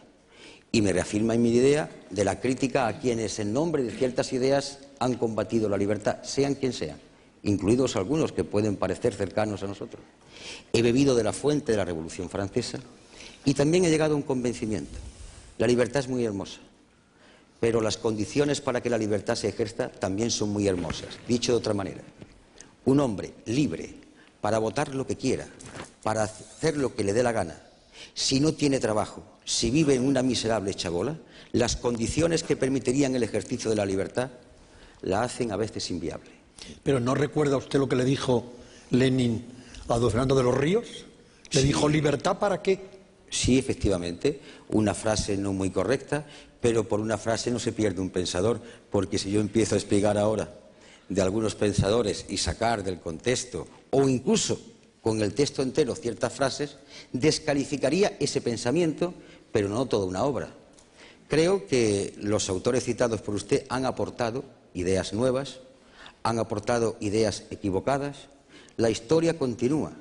y me reafirma en mi idea de la crítica a quienes en nombre de ciertas ideas han combatido la libertad, sean quien sean, incluidos algunos que pueden parecer cercanos a nosotros. He bebido de la fuente de la Revolución Francesa y también he llegado a un convencimiento. La libertad es muy hermosa, pero las condiciones para que la libertad se ejerza también son muy hermosas. Dicho de otra manera, un hombre libre para votar lo que quiera, para hacer lo que le dé la gana, si no tiene trabajo, si vive en una miserable chabola, las condiciones que permitirían el ejercicio de la libertad la hacen a veces inviable. Pero ¿no recuerda usted lo que le dijo Lenin a don Fernando de los Ríos? Le dijo, ¿libertad para qué? Sí, efectivamente, una frase no muy correcta, pero por una frase no se pierde un pensador, porque si yo empiezo a explicar ahora de algunos pensadores y sacar del contexto, o incluso con el texto entero ciertas frases, descalificaría ese pensamiento, pero no toda una obra. Creo que los autores citados por usted han aportado ideas nuevas, han aportado ideas equivocadas, la historia continúa,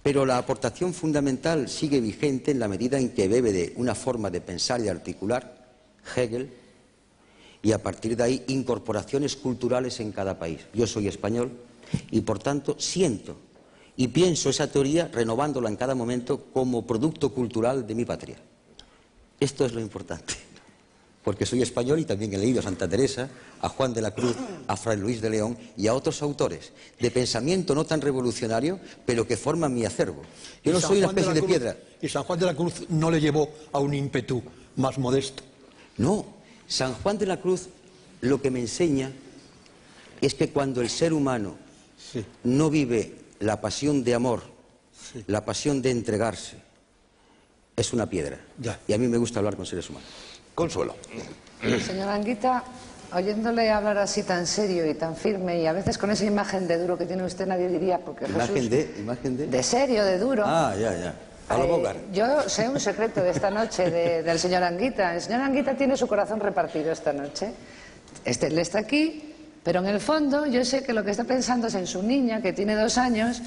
pero la aportación fundamental sigue vigente en la medida en que bebe de una forma de pensar y articular, Hegel, y a partir de ahí incorporaciones culturales en cada país. Yo soy español y por tanto siento y pienso esa teoría renovándola en cada momento como producto cultural de mi patria. Esto es lo importante, porque soy español y también he leído a Santa Teresa, a Juan de la Cruz, a Fray Luis de León y a otros autores de pensamiento no tan revolucionario, pero que forman mi acervo. Yo no soy una especie de piedra. ¿Y San Juan de la Cruz no le llevó a un ímpetu más modesto? No, San Juan de la Cruz lo que me enseña es que cuando el ser humano no vive la pasión de amor, la pasión de entregarse, es una piedra. Y a mí me gusta hablar con seres humanos. Consuelo. Señora Anguita, oyéndole hablar así tan serio y tan firme y a veces con esa imagen de duro que tiene usted, nadie diría, porque ¿Imagen Jesús, de serio, de duro. Ah, ya. A lo Bogart. Yo sé un secreto de esta noche del señor Anguita. El señor Anguita tiene su corazón repartido esta noche. Él está aquí, pero en el fondo yo sé que lo que está pensando es en su niña, que tiene 2 años,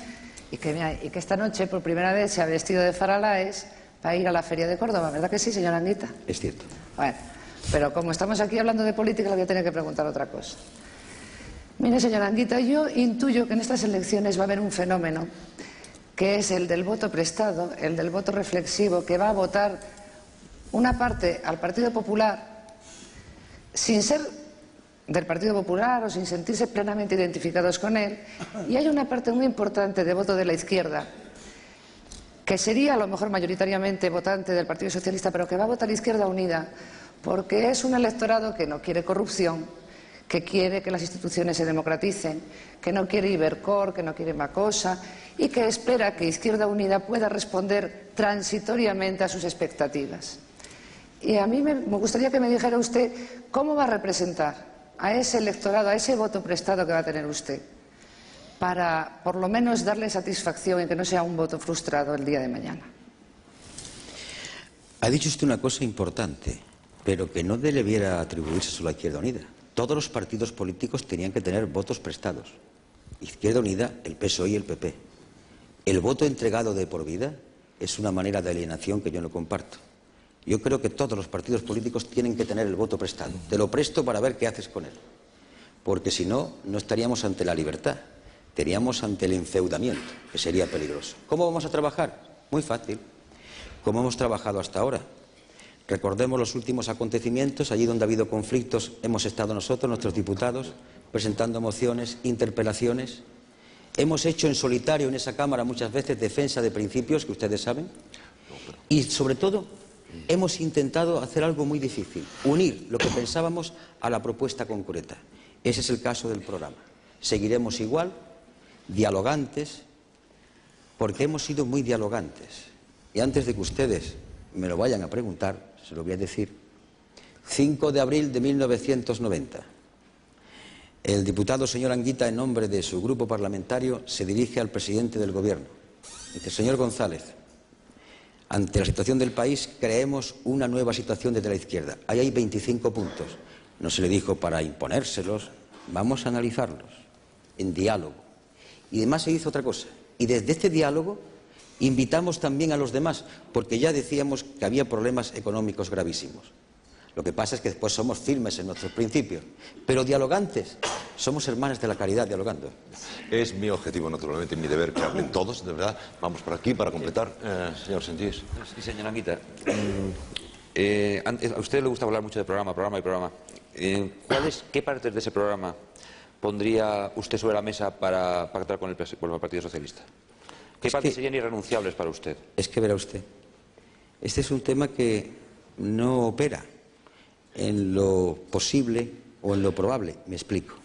y que esta noche por primera vez se ha vestido de Faralaes para ir a la Feria de Córdoba. ¿Verdad que sí, señor Anguita? Es cierto. Bueno, pero como estamos aquí hablando de política, le voy a tener que preguntar otra cosa. Mire, señor Anguita, yo intuyo que en estas elecciones va a haber un fenómeno que es el del voto prestado, el del voto reflexivo, que va a votar una parte al Partido Popular sin ser del Partido Popular o sin sentirse plenamente identificados con él, y hay una parte muy importante de voto de la izquierda que sería a lo mejor mayoritariamente votante del Partido Socialista, pero que va a votar Izquierda Unida, porque es un electorado que no quiere corrupción, que quiere que las instituciones se democraticen, que no quiere Ibercor, que no quiere Macosa, y que espera que Izquierda Unida pueda responder transitoriamente a sus expectativas. Y a mí me gustaría que me dijera usted cómo va a representar a ese electorado, a ese voto prestado que va a tener usted, para por lo menos darle satisfacción y que no sea un voto frustrado el día de mañana. Ha dicho usted una cosa importante, pero que no debiera atribuirse solo a Izquierda Unida. Todos los partidos políticos tenían que tener votos prestados. Izquierda Unida, el PSOE y el PP. El voto entregado de por vida es una manera de alienación que yo no comparto. Yo creo que todos los partidos políticos tienen que tener el voto prestado. Te lo presto para ver qué haces con él. Porque si no, no estaríamos ante la libertad. Estaríamos ante el enfeudamiento, que sería peligroso. ¿Cómo vamos a trabajar? Muy fácil. Como hemos trabajado hasta ahora. Recordemos los últimos acontecimientos. Allí donde ha habido conflictos hemos estado nosotros, nuestros diputados, presentando mociones, interpelaciones. Hemos hecho en solitario en esa Cámara muchas veces defensa de principios que ustedes saben. Y sobre todo hemos intentado hacer algo muy difícil, unir lo que pensábamos a la propuesta concreta. Ese es el caso del programa. Seguiremos igual, dialogantes, porque hemos sido muy dialogantes. Y antes de que ustedes me lo vayan a preguntar, se lo voy a decir. 5 de abril de 1990. El diputado señor Anguita, en nombre de su grupo parlamentario, se dirige al presidente del Gobierno. Dice: señor González, ante la situación del país creemos una nueva situación desde la izquierda. Ahí hay 25 puntos. no se le dijo para imponérselos, vamos a analizarlos en diálogo. Y además se hizo otra cosa, y desde este diálogo invitamos también a los demás, porque ya decíamos que había problemas económicos gravísimos. Lo que pasa es que después somos firmes en nuestros principios, pero dialogantes, somos hermanos de la caridad dialogando. Es mi objetivo, naturalmente, mi deber que hablen todos, de verdad. Vamos por aquí para completar. Señor Sentís. Sí, señora Anguita. A usted le gusta hablar mucho de programa y programa. ¿Qué partes de ese programa pondría usted sobre la mesa para pactar con el Partido Socialista? ¿Qué partes serían irrenunciables para usted? Es que verá usted, este es un tema que no opera en lo posible o en lo probable. Me explico.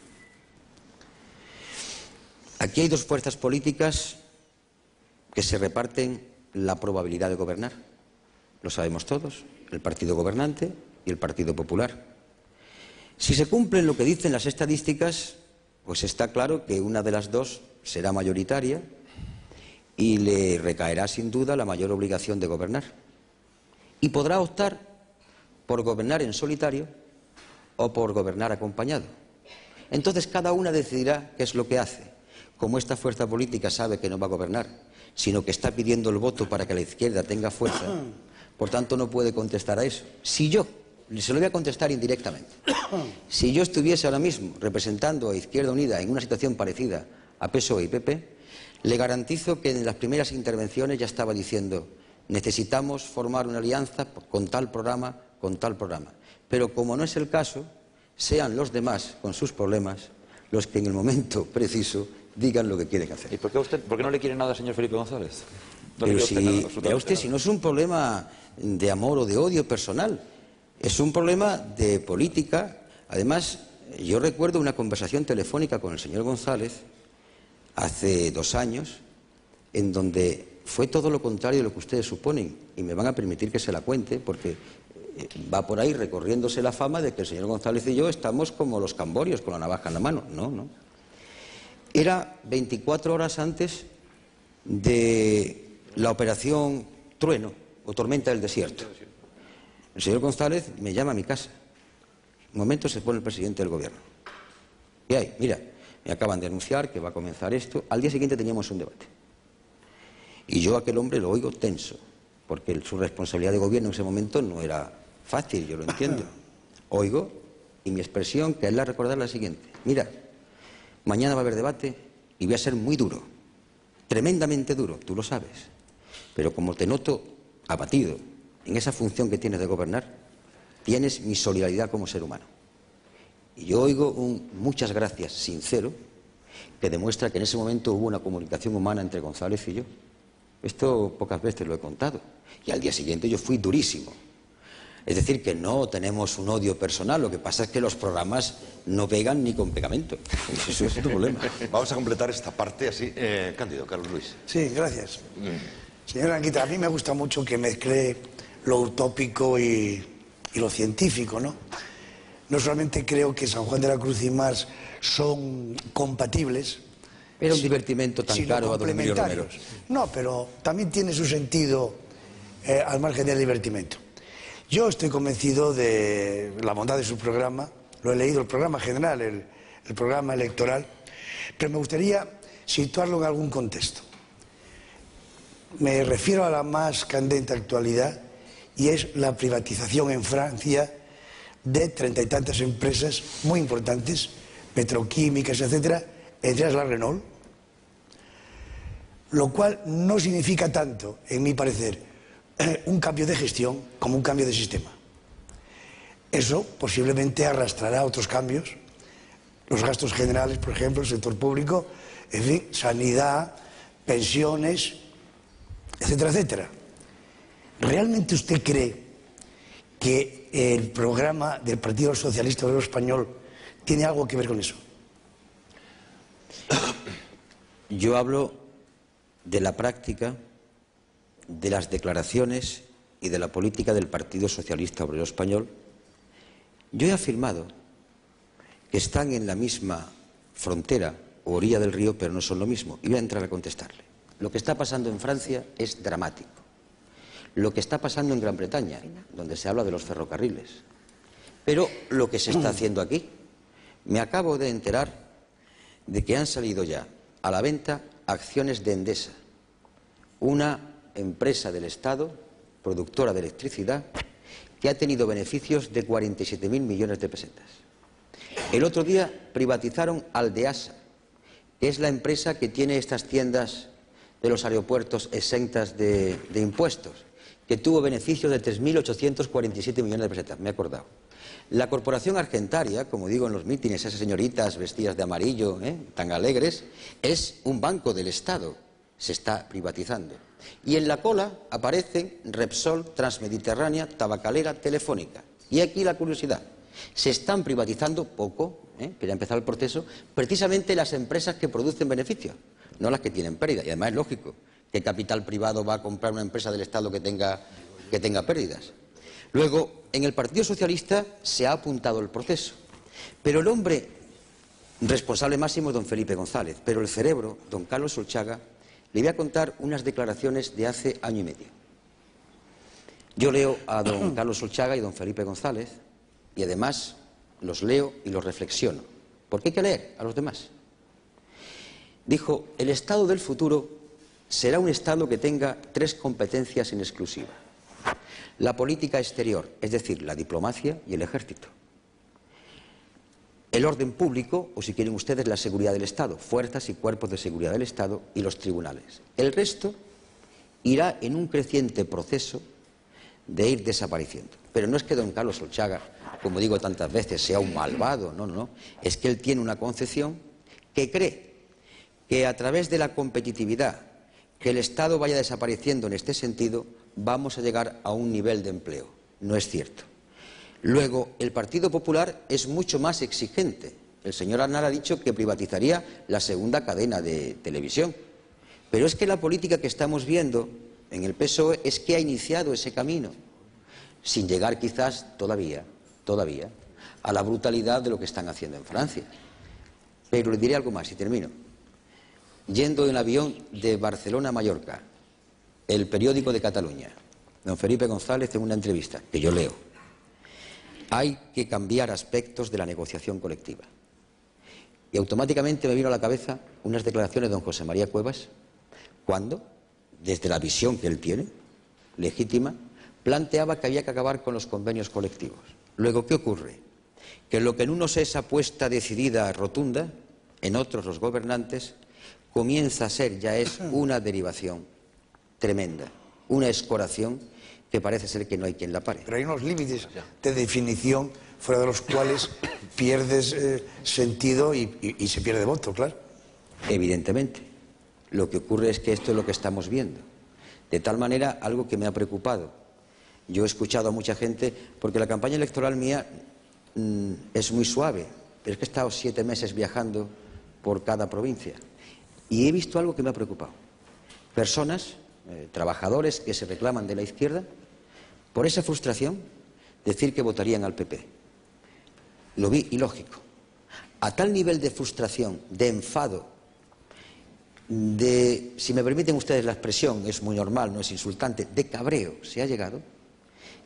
Aquí hay dos fuerzas políticas que se reparten la probabilidad de gobernar. Lo sabemos todos, el partido gobernante y el Partido Popular. Si se cumplen lo que dicen las estadísticas, pues está claro que una de las dos será mayoritaria y le recaerá sin duda la mayor obligación de gobernar. Y podrá optar por gobernar en solitario o por gobernar acompañado. Entonces cada una decidirá qué es lo que hace. Como esta fuerza política sabe que no va a gobernar, sino que está pidiendo el voto para que la izquierda tenga fuerza, por tanto no puede contestar a eso. Si yo, se lo voy a contestar indirectamente, si yo estuviese ahora mismo representando a Izquierda Unida en una situación parecida a PSOE y PP, le garantizo que en las primeras intervenciones ya estaba diciendo: necesitamos formar una alianza con tal programa, con tal programa. Pero como no es el caso, sean los demás, con sus problemas, los que en el momento preciso digan lo que quieren hacer. ¿Y por qué no le quiere nada al señor Felipe González? No Pero vea usted, si no es un problema de amor o de odio personal, es un problema de política. Además, yo recuerdo una conversación telefónica con el señor González hace 2 años, en donde fue todo lo contrario de lo que ustedes suponen, y me van a permitir que se la cuente, porque va por ahí recorriéndose la fama de que el señor González y yo estamos como los camborios, con la navaja en la mano. No, no. Era 24 horas antes de la operación Trueno o Tormenta del Desierto. El señor González me llama a mi casa. En un momento se pone el presidente del gobierno. Y ahí, mira, me acaban de anunciar que va a comenzar esto. Al día siguiente teníamos un debate. Y yo a aquel hombre lo oigo tenso, porque su responsabilidad de gobierno en ese momento no era fácil, yo lo entiendo. Oigo, y mi expresión, que es la recordar la siguiente: mira, mañana va a haber debate y voy a ser muy duro, tremendamente duro, tú lo sabes. Pero como te noto abatido en esa función que tienes de gobernar, tienes mi solidaridad como ser humano. Y yo oigo un muchas gracias sincero, que demuestra que en ese momento hubo una comunicación humana entre González y yo. Esto pocas veces lo he contado. Y al día siguiente yo fui durísimo. Es decir, que no tenemos un odio personal, lo que pasa es que los programas no pegan ni con pegamento. Eso es otro problema. Vamos a completar esta parte así. Cándido, Carlos Luis. Sí, gracias. Señora Anguita, a mí me gusta mucho que mezcle lo utópico y lo científico, ¿no? No solamente creo que San Juan de la Cruz y Mars son compatibles. Era un divertimento tan caro a don Emilio Romero. No, pero también tiene su sentido al margen del divertimento. Yo estoy convencido de la bondad de su programa. Lo he leído, el programa general, el programa electoral, pero me gustaría situarlo en algún contexto. Me refiero a la más candente actualidad, y es la privatización en Francia de 30 y tantas empresas muy importantes, petroquímicas, etcétera, entre ellas la Renault, lo cual no significa tanto, en mi parecer, un cambio de gestión como un cambio de sistema. Eso posiblemente arrastrará otros cambios, los gastos generales, por ejemplo, el sector público, en fin, sanidad, pensiones, etcétera, etcétera. ¿Realmente usted cree que el programa del Partido Socialista Obrero Español tiene algo que ver con eso? Yo hablo de la práctica, de las declaraciones y de la política del Partido Socialista Obrero Español. Yo he afirmado que están en la misma frontera o orilla del río, pero no son lo mismo. Y voy a entrar a contestarle. Lo que está pasando en Francia es dramático. Lo que está pasando en Gran Bretaña, donde se habla de los ferrocarriles, Pero lo que se está haciendo aquí, me acabo de enterar de que han salido ya a la venta acciones de Endesa, una empresa del Estado, productora de electricidad, que ha tenido beneficios de 47.000 millones de pesetas. El otro día privatizaron Aldeasa, que es la empresa que tiene estas tiendas de los aeropuertos exentas de impuestos, que tuvo beneficios de 3.847 millones de pesetas, me he acordado. La Corporación Argentaria, como digo en los mítines, esas señoritas vestidas de amarillo, tan alegres, es un banco del Estado, se está privatizando. Y en la cola aparecen Repsol, Transmediterránea, Tabacalera, Telefónica. Y aquí la curiosidad, se están privatizando poco, pero ha empezado el proceso, precisamente las empresas que producen beneficios, no las que tienen pérdida. Y además es lógico que capital privado va a comprar una empresa del Estado que tenga pérdidas. Luego, en el Partido Socialista se ha apuntado el proceso, pero el hombre responsable máximo es don Felipe González, pero el cerebro, don Carlos Solchaga, le voy a contar unas declaraciones de hace año y medio. Yo leo a don Carlos Solchaga y don Felipe González y además los leo y los reflexiono, porque hay que leer a los demás. Dijo, el Estado del futuro será un Estado que tenga 3 competencias en exclusiva. La política exterior, es decir, la diplomacia y el ejército. El orden público, o si quieren ustedes, la seguridad del Estado, fuerzas y cuerpos de seguridad del Estado y los tribunales. El resto irá en un creciente proceso de ir desapareciendo. Pero no es que don Carlos Solchaga, como digo tantas veces, sea un malvado, no. Es que él tiene una concepción que cree que a través de la competitividad, que el Estado vaya desapareciendo en este sentido, vamos a llegar a un nivel de empleo. No es cierto. Luego, el Partido Popular es mucho más exigente. El señor Aznar ha dicho que privatizaría la segunda cadena de televisión. Pero es que la política que estamos viendo en el PSOE es que ha iniciado ese camino, sin llegar quizás todavía, a la brutalidad de lo que están haciendo en Francia. Pero le diré algo más y termino. Yendo en avión de Barcelona a Mallorca, el periódico de Cataluña, don Felipe González en una entrevista, que yo leo, hay que cambiar aspectos de la negociación colectiva. Y automáticamente me vino a la cabeza unas declaraciones de don José María Cuevas, cuando, desde la visión que él tiene, legítima, planteaba que había que acabar con los convenios colectivos. Luego, ¿qué ocurre? Que lo que en unos es apuesta decidida, rotunda, en otros los gobernantes, comienza a ser, ya es una derivación tremenda, una escoración que parece ser que no hay quien la pare. Pero hay unos límites de definición fuera de los cuales pierdes sentido y se pierde voto, claro. Evidentemente. Lo que ocurre es que esto es lo que estamos viendo. De tal manera, algo que me ha preocupado. Yo he escuchado a mucha gente, porque la campaña electoral mía es muy suave, pero es que he estado 7 meses viajando por cada provincia. Y he visto algo que me ha preocupado. Personas, trabajadores que se reclaman de la izquierda, por esa frustración, decir que votarían al PP. Lo vi ilógico. A tal nivel de frustración, de enfado, de, si me permiten ustedes la expresión, es muy normal, no es insultante, de cabreo se ha llegado,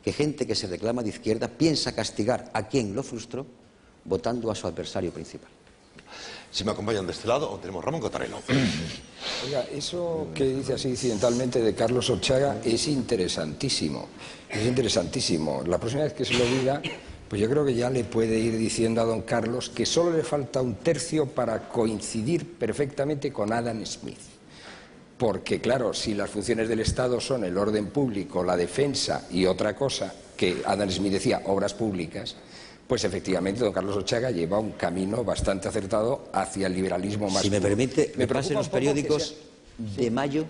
que gente que se reclama de izquierda piensa castigar a quien lo frustró votando a su adversario principal. Si me acompañan de este lado, tenemos Ramón Cotarelo. Oiga, eso que dice así incidentalmente de Carlos Solchaga es interesantísimo. Es interesantísimo. La próxima vez que se lo diga, pues yo creo que ya le puede ir diciendo a don Carlos que solo le falta 1/3 para coincidir perfectamente con Adam Smith. Porque, claro, si las funciones del Estado son el orden público, la defensa y otra cosa, que Adam Smith decía, obras públicas, pues efectivamente don Carlos Solchaga lleva un camino bastante acertado hacia el liberalismo más Si me puro. permite, me pasen los periódicos Sí. de mayo,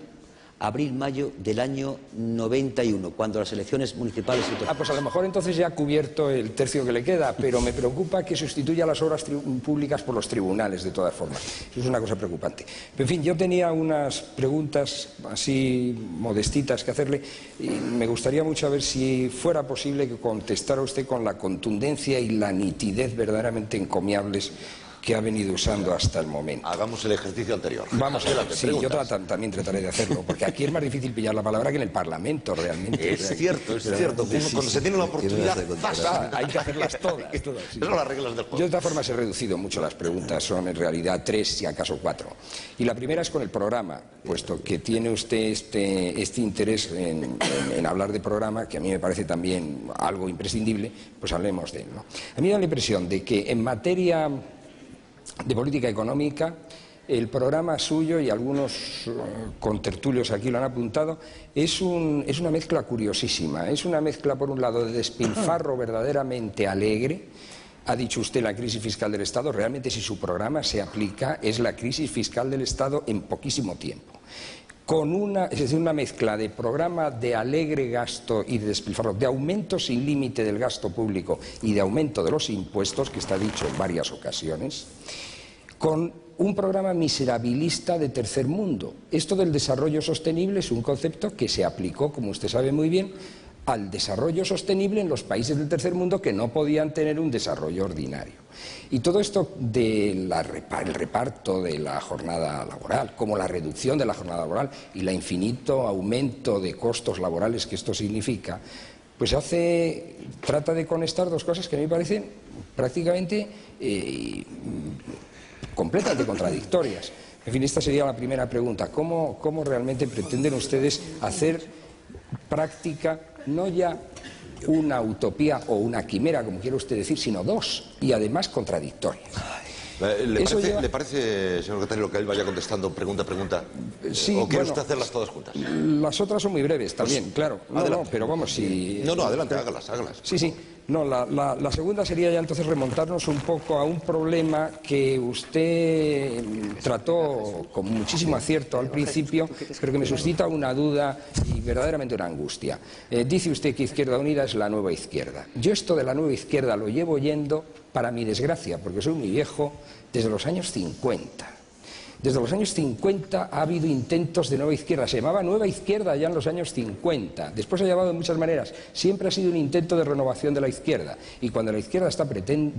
abril-mayo del año 91, cuando las elecciones municipales y Pues a lo mejor entonces ya ha cubierto el tercio que le queda, pero me preocupa que sustituya las obras públicas por los tribunales, de todas formas. Eso es una cosa preocupante. En fin, yo tenía unas preguntas así modestitas que hacerle y me gustaría mucho a ver si fuera posible que contestara usted con la contundencia y la nitidez verdaderamente encomiables que ha venido usando hasta el momento. Hagamos el ejercicio anterior. Vamos a ver, Adelante, sí, yo preguntas. también trataré de hacerlo, porque aquí es más difícil pillar la palabra que en el Parlamento, realmente. Es cierto, es cierto. Cuando se tiene la oportunidad, hay que hacerlas todas. Sí. Esas son las reglas del juego. Yo de todas formas he reducido mucho las preguntas, son en realidad 3, si acaso 4. Y la primera es con el programa, puesto que tiene usted este interés en hablar de programa, que a mí me parece también algo imprescindible, pues hablemos de él, ¿no? A mí me da la impresión de que en materia de política económica, el programa suyo, y algunos contertulios aquí lo han apuntado, es una mezcla curiosísima. Es una mezcla, por un lado, de despilfarro verdaderamente alegre. Ha dicho usted la crisis fiscal del Estado. Realmente, si su programa se aplica, es la crisis fiscal del Estado en poquísimo tiempo. Es decir, una mezcla de programa de alegre gasto y de despilfarro, de aumento sin límite del gasto público y de aumento de los impuestos, que está dicho en varias ocasiones, con un programa miserabilista de tercer mundo. Esto del desarrollo sostenible es un concepto que se aplicó, como usted sabe muy bien, al desarrollo sostenible en los países del tercer mundo que no podían tener un desarrollo ordinario. Y todo esto del reparto de la jornada laboral, como la reducción de la jornada laboral y el infinito aumento de costos laborales que esto significa, pues trata de conectar dos cosas que a mí me parecen prácticamente completamente contradictorias. En fin, esta sería la primera pregunta. ¿Cómo realmente pretenden ustedes hacer práctica no ya una utopía o una quimera, como quiere usted decir, sino dos, y además contradictorias? ¿Le parece, señor Cataño, que él vaya contestando pregunta a pregunta? Sí, ¿O quiere usted hacerlas todas juntas? Las otras son muy breves también, pues, claro. No, pero vamos, si... No, adelante, hágalas. Sí. No, la segunda sería ya entonces remontarnos un poco a un problema que usted trató con muchísimo acierto al principio, pero que me suscita una duda y verdaderamente una angustia. Dice usted que Izquierda Unida es la nueva izquierda. Yo esto de la nueva izquierda lo llevo oyendo, para mi desgracia, porque soy muy viejo, desde los años 50. Desde los años 50 ha habido intentos de nueva izquierda. Se llamaba nueva izquierda ya en los años 50. Después se ha llamado de muchas maneras. Siempre ha sido un intento de renovación de la izquierda. Y cuando la izquierda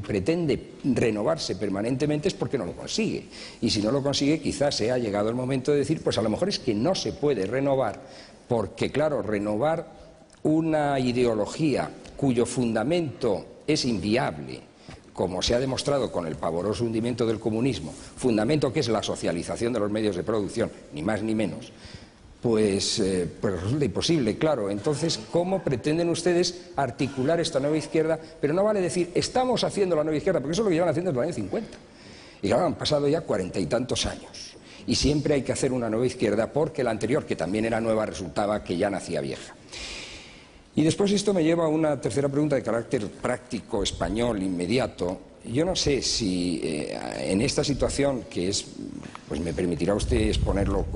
pretende renovarse permanentemente es porque no lo consigue. Y si no lo consigue, quizás se ha llegado el momento de decir, pues a lo mejor es que no se puede renovar, porque claro, renovar una ideología cuyo fundamento es inviable, como se ha demostrado con el pavoroso hundimiento del comunismo, fundamento que es la socialización de los medios de producción, ni más ni menos, pues resulta imposible, claro. Entonces, ¿cómo pretenden ustedes articular esta nueva izquierda? Pero no vale decir, estamos haciendo la nueva izquierda, porque eso es lo que llevan haciendo desde los años 50. Y claro, han pasado ya 40 y tantos años. Y siempre hay que hacer una nueva izquierda, porque la anterior, que también era nueva, resultaba que ya nacía vieja. Y después esto me lleva a una tercera pregunta de carácter práctico, español, inmediato. Yo no sé si en esta situación, que es, pues me permitirá usted exponerlo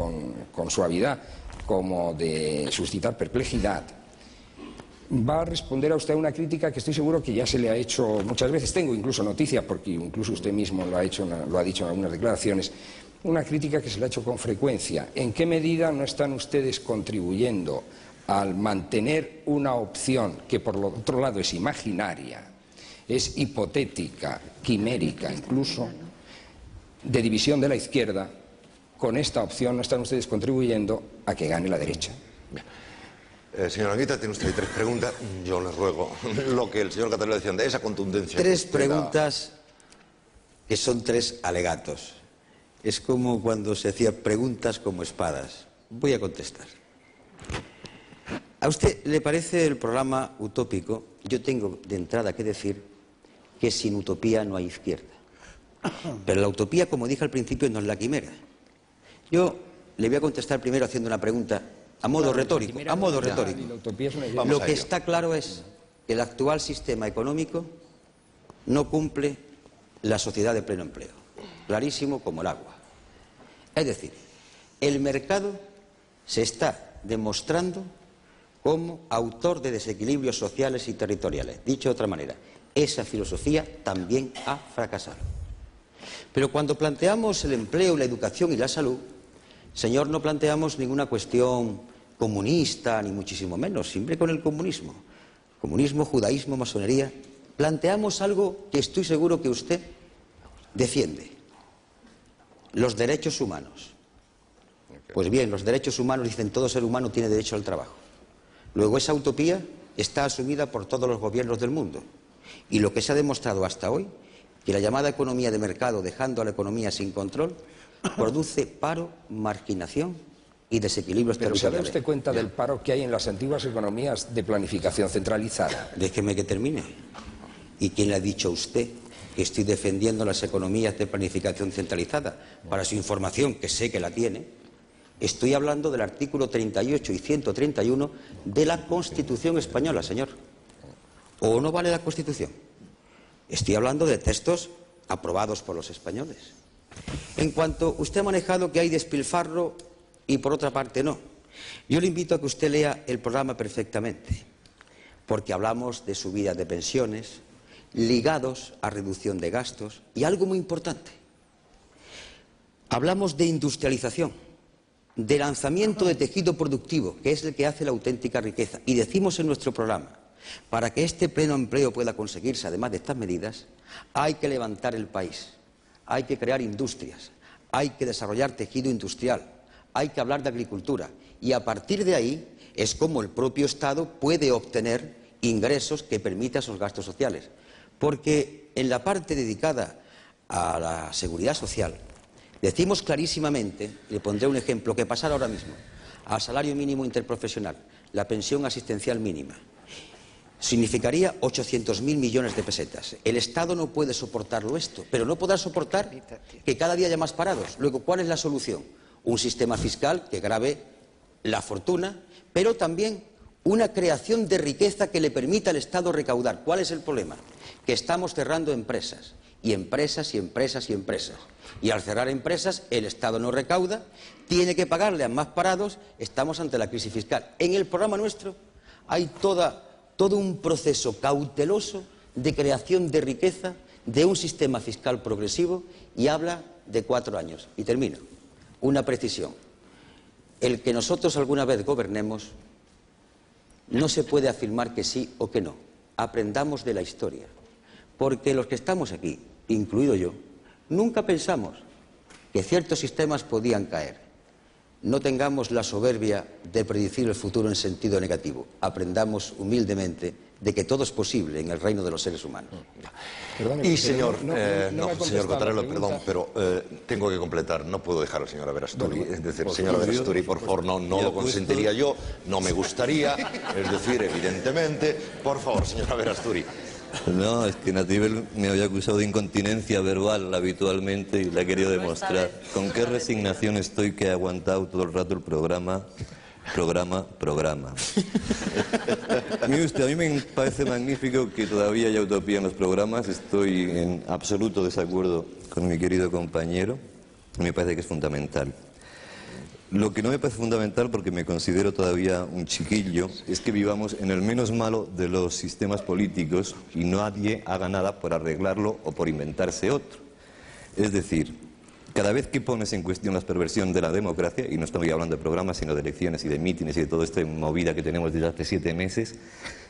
con suavidad, como de suscitar perplejidad, va a responder a usted a una crítica que estoy seguro que ya se le ha hecho muchas veces. Tengo incluso noticia, porque incluso usted mismo lo ha dicho en algunas declaraciones, una crítica que se le ha hecho con frecuencia. ¿En qué medida no están ustedes contribuyendo al mantener una opción que por lo otro lado es imaginaria, es hipotética, quimérica incluso, de división de la izquierda? Con esta opción no están ustedes contribuyendo a que gane la derecha. Señor Anguita, tiene usted 3 preguntas. Yo le ruego lo que el señor Catalán decía, de esa contundencia. 3 preguntas que son 3 alegatos. Es como cuando se hacía preguntas como espadas. Voy a contestar. ¿A usted le parece el programa utópico? Yo tengo de entrada que decir que sin utopía no hay izquierda. Pero la utopía, como dije al principio, no es la quimera. Yo le voy a contestar primero haciendo una pregunta a modo retórico. Lo que está claro es que el actual sistema económico no cumple la sociedad de pleno empleo. Clarísimo como el agua. Es decir, el mercado se está demostrando como autor de desequilibrios sociales y territoriales. Dicho de otra manera, esa filosofía también ha fracasado. Pero cuando planteamos el empleo, la educación y la salud, señor, no planteamos ninguna cuestión comunista, ni muchísimo menos, siempre con el comunismo. Comunismo, judaísmo, masonería. Planteamos algo que estoy seguro que usted defiende los derechos humanos. Pues bien, los derechos humanos dicen todo ser humano tiene derecho al trabajo. Luego esa utopía está asumida por todos los gobiernos del mundo. Y lo que se ha demostrado hasta hoy, que la llamada economía de mercado, dejando a la economía sin control, produce paro, marginación y desequilibrios Pero territoriales. ¿se da usted cuenta del paro que hay en las antiguas economías de planificación centralizada? Déjeme que termine. ¿Y quién le ha dicho a usted que estoy defendiendo las economías de planificación centralizada? Para su información, que sé que la tiene, estoy hablando del artículo 38 y 131 de la Constitución española, señor. ¿O no vale la Constitución? Estoy hablando de textos aprobados por los españoles. En cuanto usted ha manejado que hay despilfarro y por otra parte no, yo le invito a que usted lea el programa perfectamente, porque hablamos de subida de pensiones, ligados a reducción de gastos y algo muy importante. Hablamos de industrialización, de lanzamiento de tejido productivo, que es el que hace la auténtica riqueza. Y decimos en nuestro programa, para que este pleno empleo pueda conseguirse, además de estas medidas, hay que levantar el país, hay que crear industrias, hay que desarrollar tejido industrial, hay que hablar de agricultura. Y a partir de ahí es como el propio Estado puede obtener ingresos que permitan esos gastos sociales. Porque en la parte dedicada a la seguridad social, decimos clarísimamente, le pondré un ejemplo, que pasara ahora mismo al salario mínimo interprofesional, la pensión asistencial mínima, significaría 800.000 millones de pesetas. El Estado no puede soportarlo esto, pero no podrá soportar que cada día haya más parados. Luego, ¿cuál es la solución? Un sistema fiscal que grave la fortuna, pero también una creación de riqueza que le permita al Estado recaudar. ¿Cuál es el problema? Que estamos cerrando empresas, y empresas, y empresas, y empresas. Y al cerrar empresas, el Estado no recauda, tiene que pagarle a más parados, estamos ante la crisis fiscal. En el programa nuestro hay todo un proceso cauteloso de creación de riqueza, de un sistema fiscal progresivo, y habla de 4 años. Y termino. Una precisión. El que nosotros alguna vez gobernemos no se puede afirmar que sí o que no. Aprendamos de la historia. Porque los que estamos aquí, incluido yo, nunca pensamos que ciertos sistemas podían caer. No tengamos la soberbia de predecir el futuro en sentido negativo. Aprendamos humildemente de que todo es posible en el reino de los seres humanos. Y señor, señor Cottarello, perdón, pero tengo que completar, no puedo dejar al señor Averasturi. Es decir, señor Averasturi, por favor, no lo consentiría yo, no me gustaría, es decir, evidentemente. Por favor, señor Averasturi. No, es que Natibel me había acusado de incontinencia verbal habitualmente y le he querido demostrar con qué resignación estoy que he aguantado todo el rato el programa. Mire usted, a mí me parece magnífico que todavía haya utopía en los programas. Estoy en absoluto desacuerdo con mi querido compañero. Me parece que es fundamental. Lo que no me parece fundamental, porque me considero todavía un chiquillo, es que vivamos en el menos malo de los sistemas políticos y nadie haga nada por arreglarlo o por inventarse otro. Es decir, cada vez que pones en cuestión la perversión de la democracia, y no estoy hablando de programas, sino de elecciones y de mítines y de toda esta movida que tenemos desde hace 7 meses,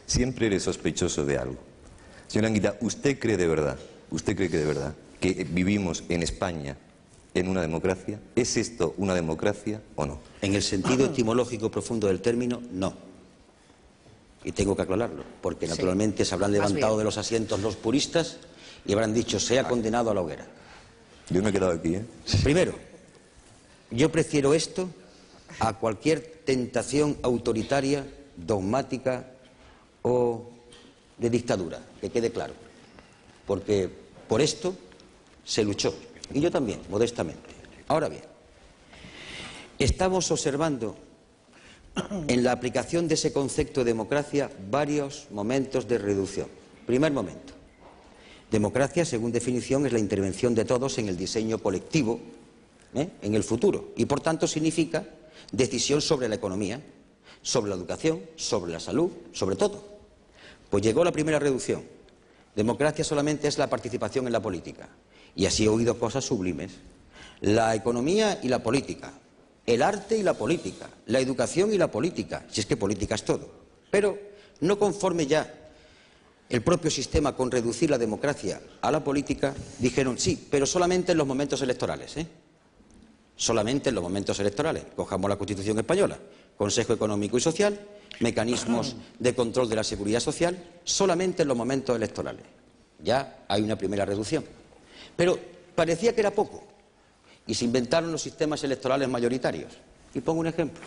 siempre eres sospechoso de algo. Señora Anguita, ¿usted cree que de verdad que vivimos en España en una democracia? ¿Es esto una democracia o no? En el sentido etimológico profundo del término, no. Y tengo que aclararlo, porque naturalmente se habrán levantado de los asientos los puristas y habrán dicho, sea condenado a la hoguera. Yo me he quedado aquí, ¿eh? Primero, yo prefiero esto a cualquier tentación autoritaria, dogmática o de dictadura, que quede claro. Porque por esto se luchó. Y yo también, modestamente. Ahora bien, estamos observando en la aplicación de ese concepto de democracia varios momentos de reducción. Primer momento. Democracia, según definición, es la intervención de todos en el diseño colectivo, en el futuro. Y, por tanto, significa decisión sobre la economía, sobre la educación, sobre la salud, sobre todo. Pues llegó la primera reducción. Democracia solamente es la participación en la política. Y así he oído cosas sublimes. La economía y la política, el arte y la política, la educación y la política, si es que política es todo. Pero no conforme ya el propio sistema con reducir la democracia a la política, dijeron sí, pero solamente en los momentos electorales, solamente en los momentos electorales. Cojamos la Constitución española, Consejo Económico y Social, mecanismos de control de la seguridad social, solamente en los momentos electorales. Ya hay una primera reducción. Pero parecía que era poco y se inventaron los sistemas electorales mayoritarios. Y pongo un ejemplo.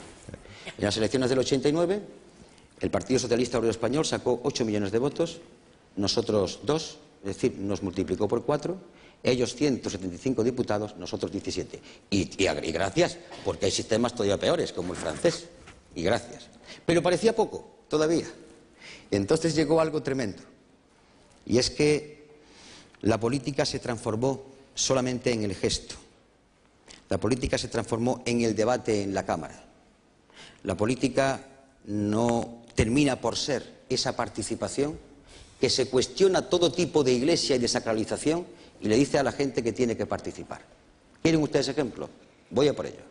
En las elecciones del 89, el Partido Socialista Obrero Español sacó 8 millones de votos, nosotros 2, es decir, nos multiplicó por 4, ellos 175 diputados, nosotros 17. Y gracias, porque hay sistemas todavía peores, como el francés. Y gracias. Pero parecía poco, todavía. Entonces llegó algo tremendo. Y es que la política se transformó solamente en el gesto. La política se transformó en el debate en la Cámara. La política no termina por ser esa participación que se cuestiona todo tipo de iglesia y de sacralización y le dice a la gente que tiene que participar. ¿Quieren ustedes ejemplo? Voy a por ello.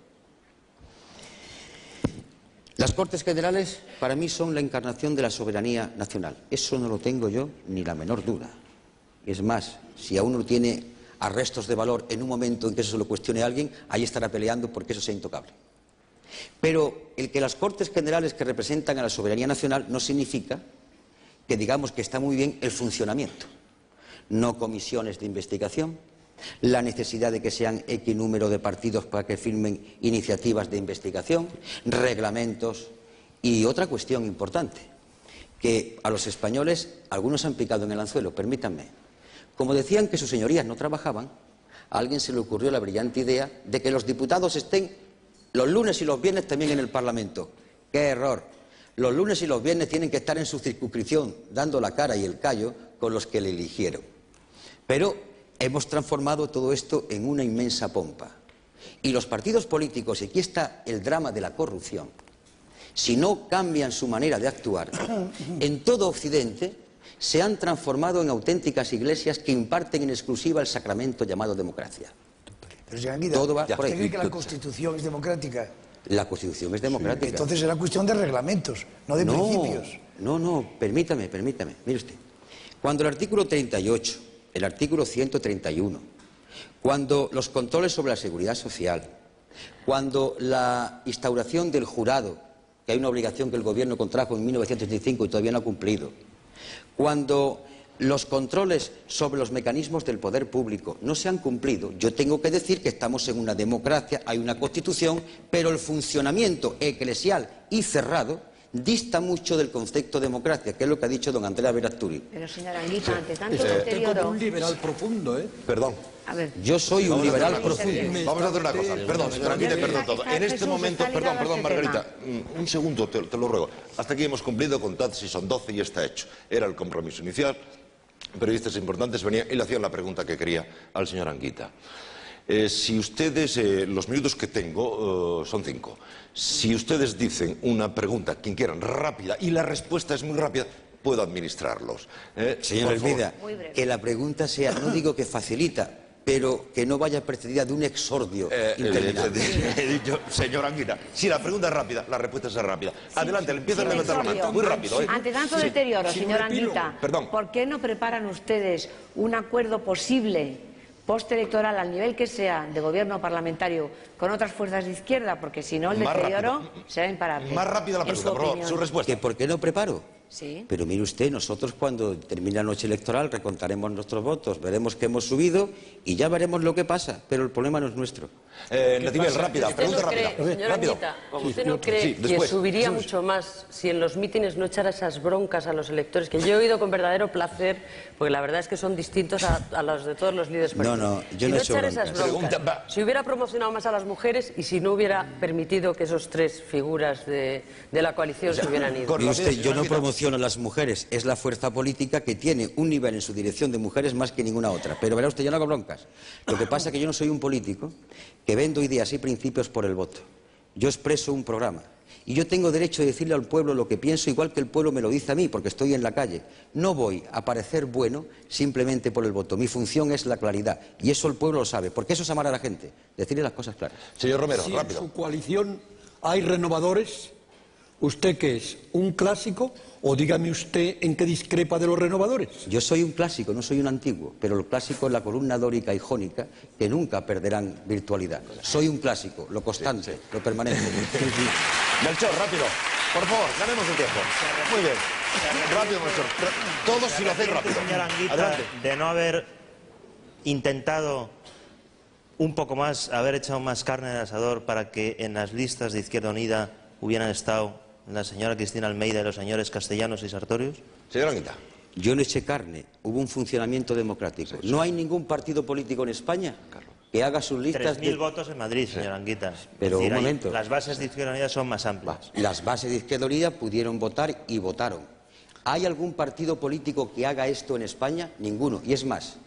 Las Cortes Generales para mí son la encarnación de la soberanía nacional. Eso no lo tengo yo ni la menor duda. Es más, si a uno tiene arrestos de valor en un momento en que eso se lo cuestione a alguien, ahí estará peleando porque eso sea intocable. Pero el que las Cortes Generales que representan a la soberanía nacional no significa que digamos que está muy bien el funcionamiento. No comisiones de investigación, la necesidad de que sean X número de partidos para que firmen iniciativas de investigación, reglamentos y otra cuestión importante, que a los españoles algunos han picado en el anzuelo, permítanme. Como decían que sus señorías no trabajaban, a alguien se le ocurrió la brillante idea de que los diputados estén los lunes y los viernes también en el Parlamento. ¡Qué error! Los lunes y los viernes tienen que estar en su circunscripción, dando la cara y el callo con los que le eligieron. Pero hemos transformado todo esto en una inmensa pompa. Y los partidos políticos, y aquí está el drama de la corrupción, si no cambian su manera de actuar, en todo Occidente se han transformado en auténticas iglesias que imparten en exclusiva el sacramento llamado democracia. Pero señor Anguita, Todo va por ¿usted ahí. cree que la Constitución es democrática? La Constitución es democrática. Entonces será cuestión de reglamentos, no de principios. No, permítame. Mire usted, cuando el artículo 38, el artículo 131, cuando los controles sobre la seguridad social, cuando la instauración del jurado, que hay una obligación que el gobierno contrajo en 1985 y todavía no ha cumplido, cuando los controles sobre los mecanismos del poder público no se han cumplido, yo tengo que decir que estamos en una democracia, hay una constitución, pero el funcionamiento eclesial y cerrado dista mucho del concepto de democracia, que es lo que ha dicho don Andrea Verasturi. Pero señora Anguita, ante tanto Usted deterioro... como un liberal profundo, ¿eh? Perdón. A ver, Yo soy un liberal profundo. Vamos a hacer una cosa. Perdón, señora Anguita, perdón todo. En este momento, perdón, Margarita, un segundo, te lo ruego. Hasta aquí hemos cumplido con todas, si son 12 y está hecho. Era el compromiso inicial. Periodistas importantes venían y le hacían la pregunta que quería al señor Anguita. Si ustedes, los minutos que tengo son 5, si ustedes dicen una pregunta, quien quieran, rápida, y la respuesta es muy rápida, puedo administrarlos. Señor Hermida, que la pregunta sea, no digo que facilita, pero que no vaya precedida de un exordio interminable. He dicho, señor Anguita, si la pregunta es rápida, la respuesta es rápida. Adelante, le empiezan a levantar la mano. Muy rápido. ante tanto deterioro, señora Anguita, Perdón. ¿por qué no preparan ustedes un acuerdo posible postelectoral al nivel que sea de gobierno parlamentario con otras fuerzas de izquierda? Porque si no el Más deterioro rápido. será imparable. Más rápida la En pregunta, por favor, su respuesta. ¿Que por qué no preparo? Sí. Pero mire usted, nosotros cuando termine la noche electoral recontaremos nuestros votos, veremos que hemos subido y ya veremos lo que pasa, pero el problema no es nuestro. Natibel, rápida, pregunta rápida. Señora Rápido. Anguita, ¿usted no cree que subiría mucho más si en los mítines no echara esas broncas a los electores? Que yo he oído con verdadero placer, porque la verdad es que son distintos a los de todos los líderes políticos. No, yo si no he hecho echara esas broncas. broncas, si hubiera promocionado más a las mujeres y si no hubiera permitido que esos tres figuras de la coalición se hubieran ido. Mire usted, yo no promociono a las mujeres, es la fuerza política que tiene un nivel en su dirección de mujeres más que ninguna otra. Pero verá usted, yo no hago broncas. Lo que pasa es que yo no soy un político que vendo ideas y principios por el voto. Yo expreso un programa. Y yo tengo derecho de decirle al pueblo lo que pienso, igual que el pueblo me lo dice a mí, porque estoy en la calle. No voy a parecer bueno simplemente por el voto. Mi función es la claridad. Y eso el pueblo lo sabe, porque eso es amar a la gente. Decirle las cosas claras. Señor Romero, Si rápido. en su coalición hay renovadores, ¿Usted qué es? ¿Un clásico? O dígame usted en qué discrepa de los renovadores. Yo soy un clásico, no soy un antiguo, pero el clásico es la columna dórica y jónica que nunca perderán virtualidad. Soy un clásico, lo constante, lo permanente. Melchor, rápido. Por favor, ganemos el tiempo. Muy bien. Rápido, Melchor. Todos si lo hacéis rápido. Señor Anguita, Adelante. de no haber intentado un poco más, haber echado más carne al asador para que en las listas de Izquierda Unida hubieran estado la señora Cristina Almeida y los señores Castellanos y Sartorius? Señor Anguita. Yo no eché carne, hubo un funcionamiento democrático. No hay ningún partido político en España que haga sus listas... 3.000 votos en Madrid, señor Anguita. Pero Es decir, un momento. las bases de Izquierda Unida son más amplias. Las bases de Izquierda Unida pudieron votar y votaron. ¿Hay algún partido político que haga esto en España? Ninguno. Y es más,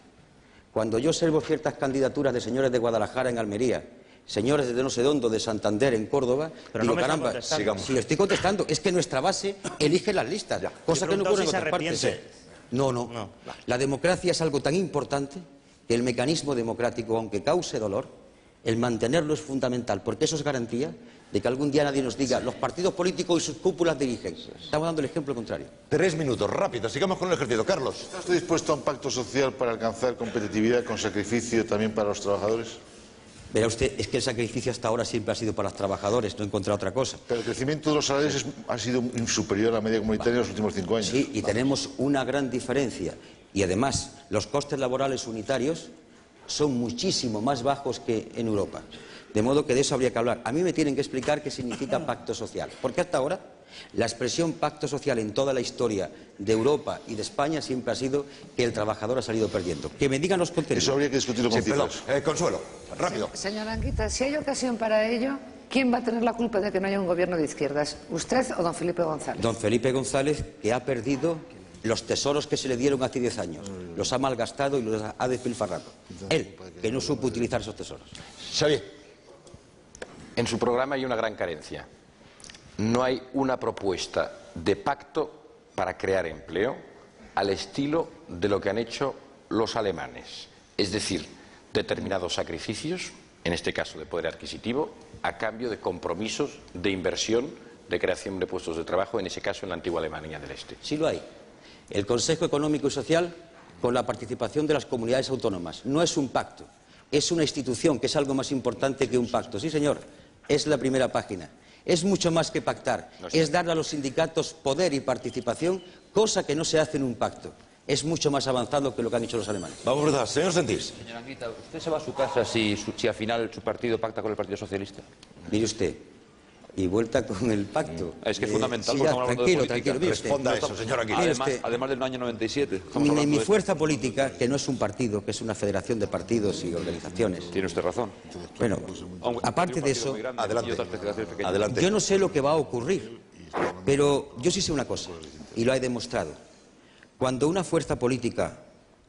cuando yo observo ciertas candidaturas de señores de Guadalajara en Almería, señores de no sé dónde, de Santander en Córdoba, Pero digo, no me está caramba, contestando. si le estoy contestando, es que nuestra base elige las listas, cosa que no ocurre en si se otras partes. arrepiente. No. La democracia es algo tan importante que el mecanismo democrático, aunque cause dolor, el mantenerlo es fundamental, porque eso es garantía de que algún día nadie nos diga los partidos políticos y sus cúpulas dirigen. Estamos dando el ejemplo contrario. 3 minutos, rápido, sigamos con el ejercicio. Carlos. ¿Está usted dispuesto a un pacto social para alcanzar competitividad con sacrificio también para los trabajadores? Verá usted, es que el sacrificio hasta ahora siempre ha sido para los trabajadores, no he encontrado otra cosa. Pero el crecimiento de los salarios ha sido superior a la media comunitaria en los últimos 5 años. Sí, y tenemos una gran diferencia. Y además, los costes laborales unitarios son muchísimo más bajos que en Europa. De modo que de eso habría que hablar. A mí me tienen que explicar qué significa pacto social. Porque hasta ahora la expresión pacto social en toda la historia de Europa y de España siempre ha sido que el trabajador ha salido perdiendo. Que me digan los contenidos. Eso habría que discutirlo con cifras. Consuelo, rápido. Señora Anguita, si hay ocasión para ello, ¿quién va a tener la culpa de que no haya un gobierno de izquierdas? ¿Usted o don Felipe González? Don Felipe González, que ha perdido los tesoros que se le dieron hace 10 años. Los ha malgastado y los ha despilfarrado. Él, que no supo utilizar esos tesoros. Xavier. En su programa hay una gran carencia. No hay una propuesta de pacto para crear empleo al estilo de lo que han hecho los alemanes. Es decir, determinados sacrificios, en este caso de poder adquisitivo, a cambio de compromisos de inversión, de creación de puestos de trabajo, en ese caso en la antigua Alemania del Este. Sí lo hay. El Consejo Económico y Social con la participación de las comunidades autónomas. No es un pacto, es una institución que es algo más importante que un pacto. Sí, señor, es la primera página. Es mucho más que pactar, es darle a los sindicatos poder y participación, cosa que no se hace en un pacto. Es mucho más avanzado que lo que han hecho los alemanes. Vamos a empezar. Señor Sentís. Señor Anguita, ¿usted se va a su casa si al final su partido pacta con el Partido Socialista? Mire usted, y vuelta con el pacto. Es que es fundamental, sí, porque ya, estamos hablando de política. tranquilo, mire usted. Responda a eso, señor Anguita. Además del año 97. Mi fuerza política, que no es un partido, que es una federación de partidos y organizaciones. Tiene usted razón. Bueno, aparte de eso, Adelante. yo no sé lo que va a ocurrir, pero yo sí sé una cosa, y lo he demostrado. Cuando una fuerza política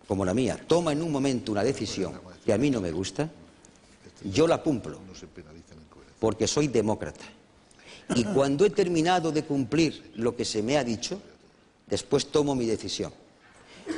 como la mía toma en un momento una decisión que a mí no me gusta, yo la cumplo, porque soy demócrata. Y cuando he terminado de cumplir lo que se me ha dicho, después tomo mi decisión.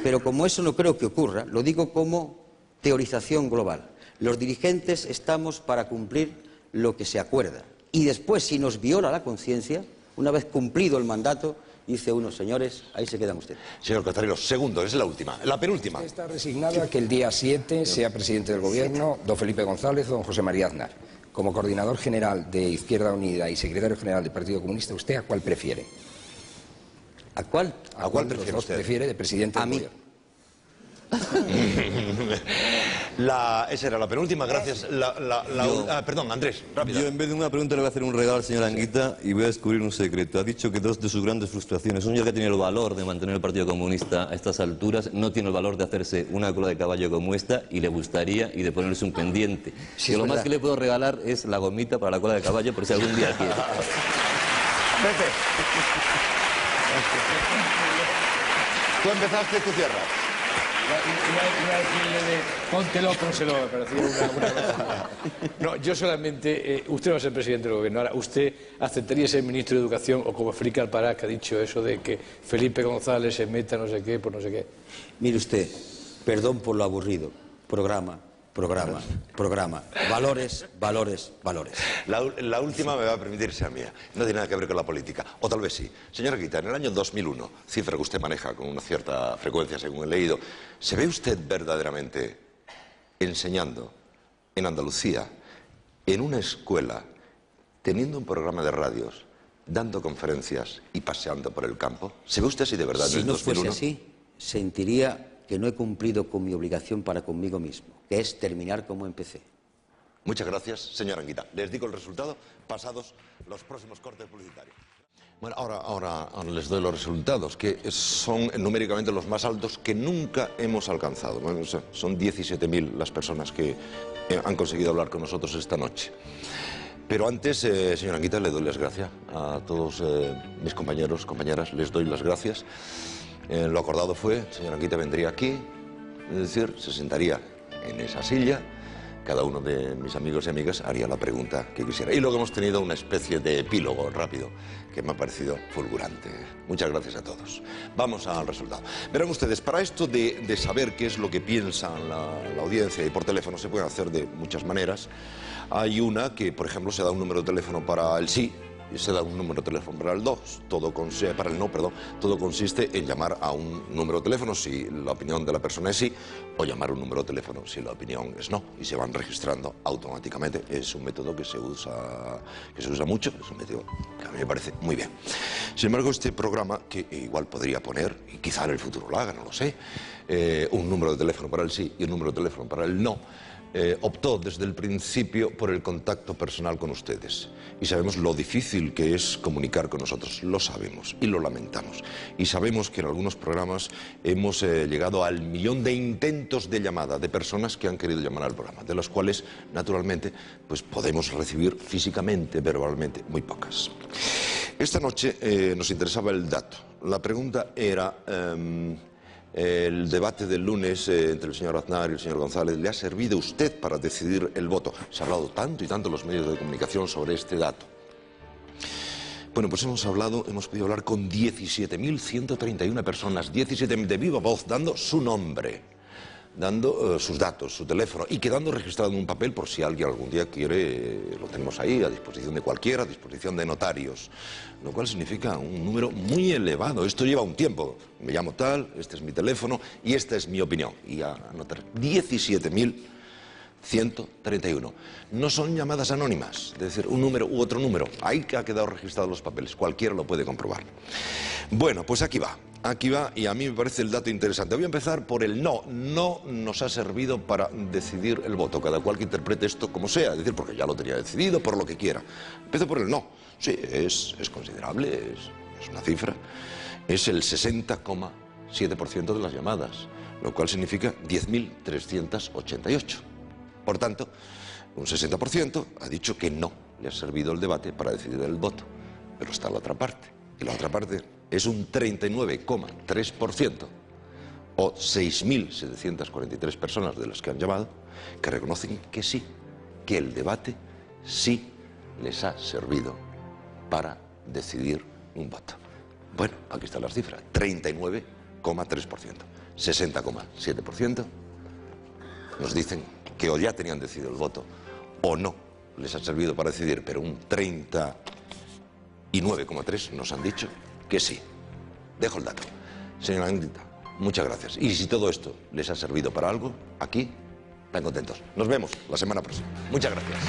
Pero como eso no creo que ocurra, lo digo como teorización global. Los dirigentes estamos para cumplir lo que se acuerda. Y después, si nos viola la conciencia, una vez cumplido el mandato, dice uno, señores, ahí se quedan ustedes. Señor Catarino, segundo, es la última, la penúltima. Usted está resignado a que el día 7 sea presidente del Gobierno don Felipe González o don José María Aznar. Como coordinador general de Izquierda Unida y secretario general del Partido Comunista, ¿usted a cuál prefiere? ¿A cuál? ¿A cuál prefiere usted? Prefiere de presidente del Gobierno. Esa era la penúltima, gracias. Perdón, Andrés, rápido. Yo en vez de una pregunta le voy a hacer un regalo al señor Anguita y voy a descubrir un secreto. Ha dicho que dos de sus grandes frustraciones, un señor que tiene el valor de mantener el Partido Comunista a estas alturas, no tiene el valor de hacerse una cola de caballo como esta y le gustaría y de ponerse un pendiente. Sí, que lo verdad. más que le puedo regalar es la gomita para la cola de caballo por si algún día quiere. Vete. Tú empezaste, tú cierras. Iba a decirle de póntelo, pónselo, me parecía una cosa. No, yo solamente, usted va a ser presidente del gobierno. Ahora, ¿usted aceptaría ser ministro de Educación o como explica el Pará que ha dicho eso de que Felipe González se meta no sé qué por no sé qué? Mire usted, perdón por lo aburrido, programa, programa, programa. Valores, valores, valores. La última me va a permitir ser mía. No tiene nada que ver con la política. O tal vez sí. Señora Anguita, en el año 2001, cifra que usted maneja con una cierta frecuencia, según he leído, ¿se ve usted verdaderamente enseñando en Andalucía, en una escuela, teniendo un programa de radios, dando conferencias y paseando por el campo? ¿Se ve usted así de verdad en el 2001? Si no fuese así, sentiría que no he cumplido con mi obligación para conmigo mismo, que es terminar como empecé. Muchas gracias, señora Anguita. Les digo el resultado pasados los próximos cortes publicitarios. Bueno, ahora les doy los resultados, que son numéricamente los más altos que nunca hemos alcanzado. Bueno, o sea, son 17.000 las personas que han conseguido hablar con nosotros esta noche. Pero antes, señora Anguita, le doy las gracias a todos mis compañeros, compañeras, les doy las gracias. Lo acordado fue, señora Anguita vendría aquí, es decir, se sentaría en esa silla, cada uno de mis amigos y amigas haría la pregunta que quisiera. Y luego hemos tenido una especie de epílogo rápido que me ha parecido fulgurante. Muchas gracias a todos. Vamos al resultado. Verán ustedes, para esto de saber qué es lo que piensa la audiencia, y por teléfono se puede hacer de muchas maneras, hay una que, por ejemplo, se da un número de teléfono para el sí, y se da un número de teléfono para el para el no, perdón. Todo consiste en llamar a un número de teléfono si la opinión de la persona es sí, o llamar a un número de teléfono si la opinión es no, y se van registrando automáticamente. Es un método que se usa mucho, es un método que a mí me parece muy bien. Sin embargo, este programa, que igual podría poner, y quizá en el futuro lo haga, no lo sé, un número de teléfono para el sí y un número de teléfono para el no, optó desde el principio por el contacto personal con ustedes. Y sabemos lo difícil que es comunicar con nosotros, lo sabemos y lo lamentamos. Y sabemos que en algunos programas hemos llegado al 1.000.000 de intentos de llamada de personas que han querido llamar al programa, de los cuales, naturalmente, pues podemos recibir físicamente, verbalmente, muy pocas. Esta noche nos interesaba el dato. La pregunta era... el debate del lunes entre el señor Aznar y el señor González, ¿le ha servido a usted para decidir el voto? Se ha hablado tanto y tanto en los medios de comunicación sobre este dato. Bueno, pues hemos podido hablar con 17.131 personas, 17.000 de viva voz, dando su nombre, dando sus datos, su teléfono, y quedando registrado en un papel por si alguien algún día quiere, lo tenemos ahí a disposición de cualquiera, a disposición de notarios, lo cual significa un número muy elevado. Esto lleva un tiempo. Me llamo tal, este es mi teléfono y esta es mi opinión. Y a anotar 17.131. No son llamadas anónimas, es decir, un número u otro número. Ahí que ha quedado registrado en los papeles, cualquiera lo puede comprobar. Bueno, pues aquí va, y a mí me parece el dato interesante. Voy a empezar por el no. No nos ha servido para decidir el voto, cada cual que interprete esto como sea, es decir, porque ya lo tenía decidido, por lo que quiera. Empiezo por el no. Sí, es considerable, es una cifra. Es el 60,7% de las llamadas, lo cual significa 10.388. Por tanto, un 60% ha dicho que no le ha servido el debate para decidir el voto. Pero está la otra parte. Y la otra parte es un 39,3%, o 6.743 personas de las que han llamado, que reconocen que sí, que el debate sí les ha servido para decidir un voto. Bueno, aquí están las cifras, 39,3%, 60,7% nos dicen que o ya tenían decidido el voto o no les ha servido para decidir, pero un 39,3% nos han dicho que sí. Dejo el dato. Señora Anguita, muchas gracias. Y si todo esto les ha servido para algo, aquí están contentos. Nos vemos la semana próxima. Muchas gracias.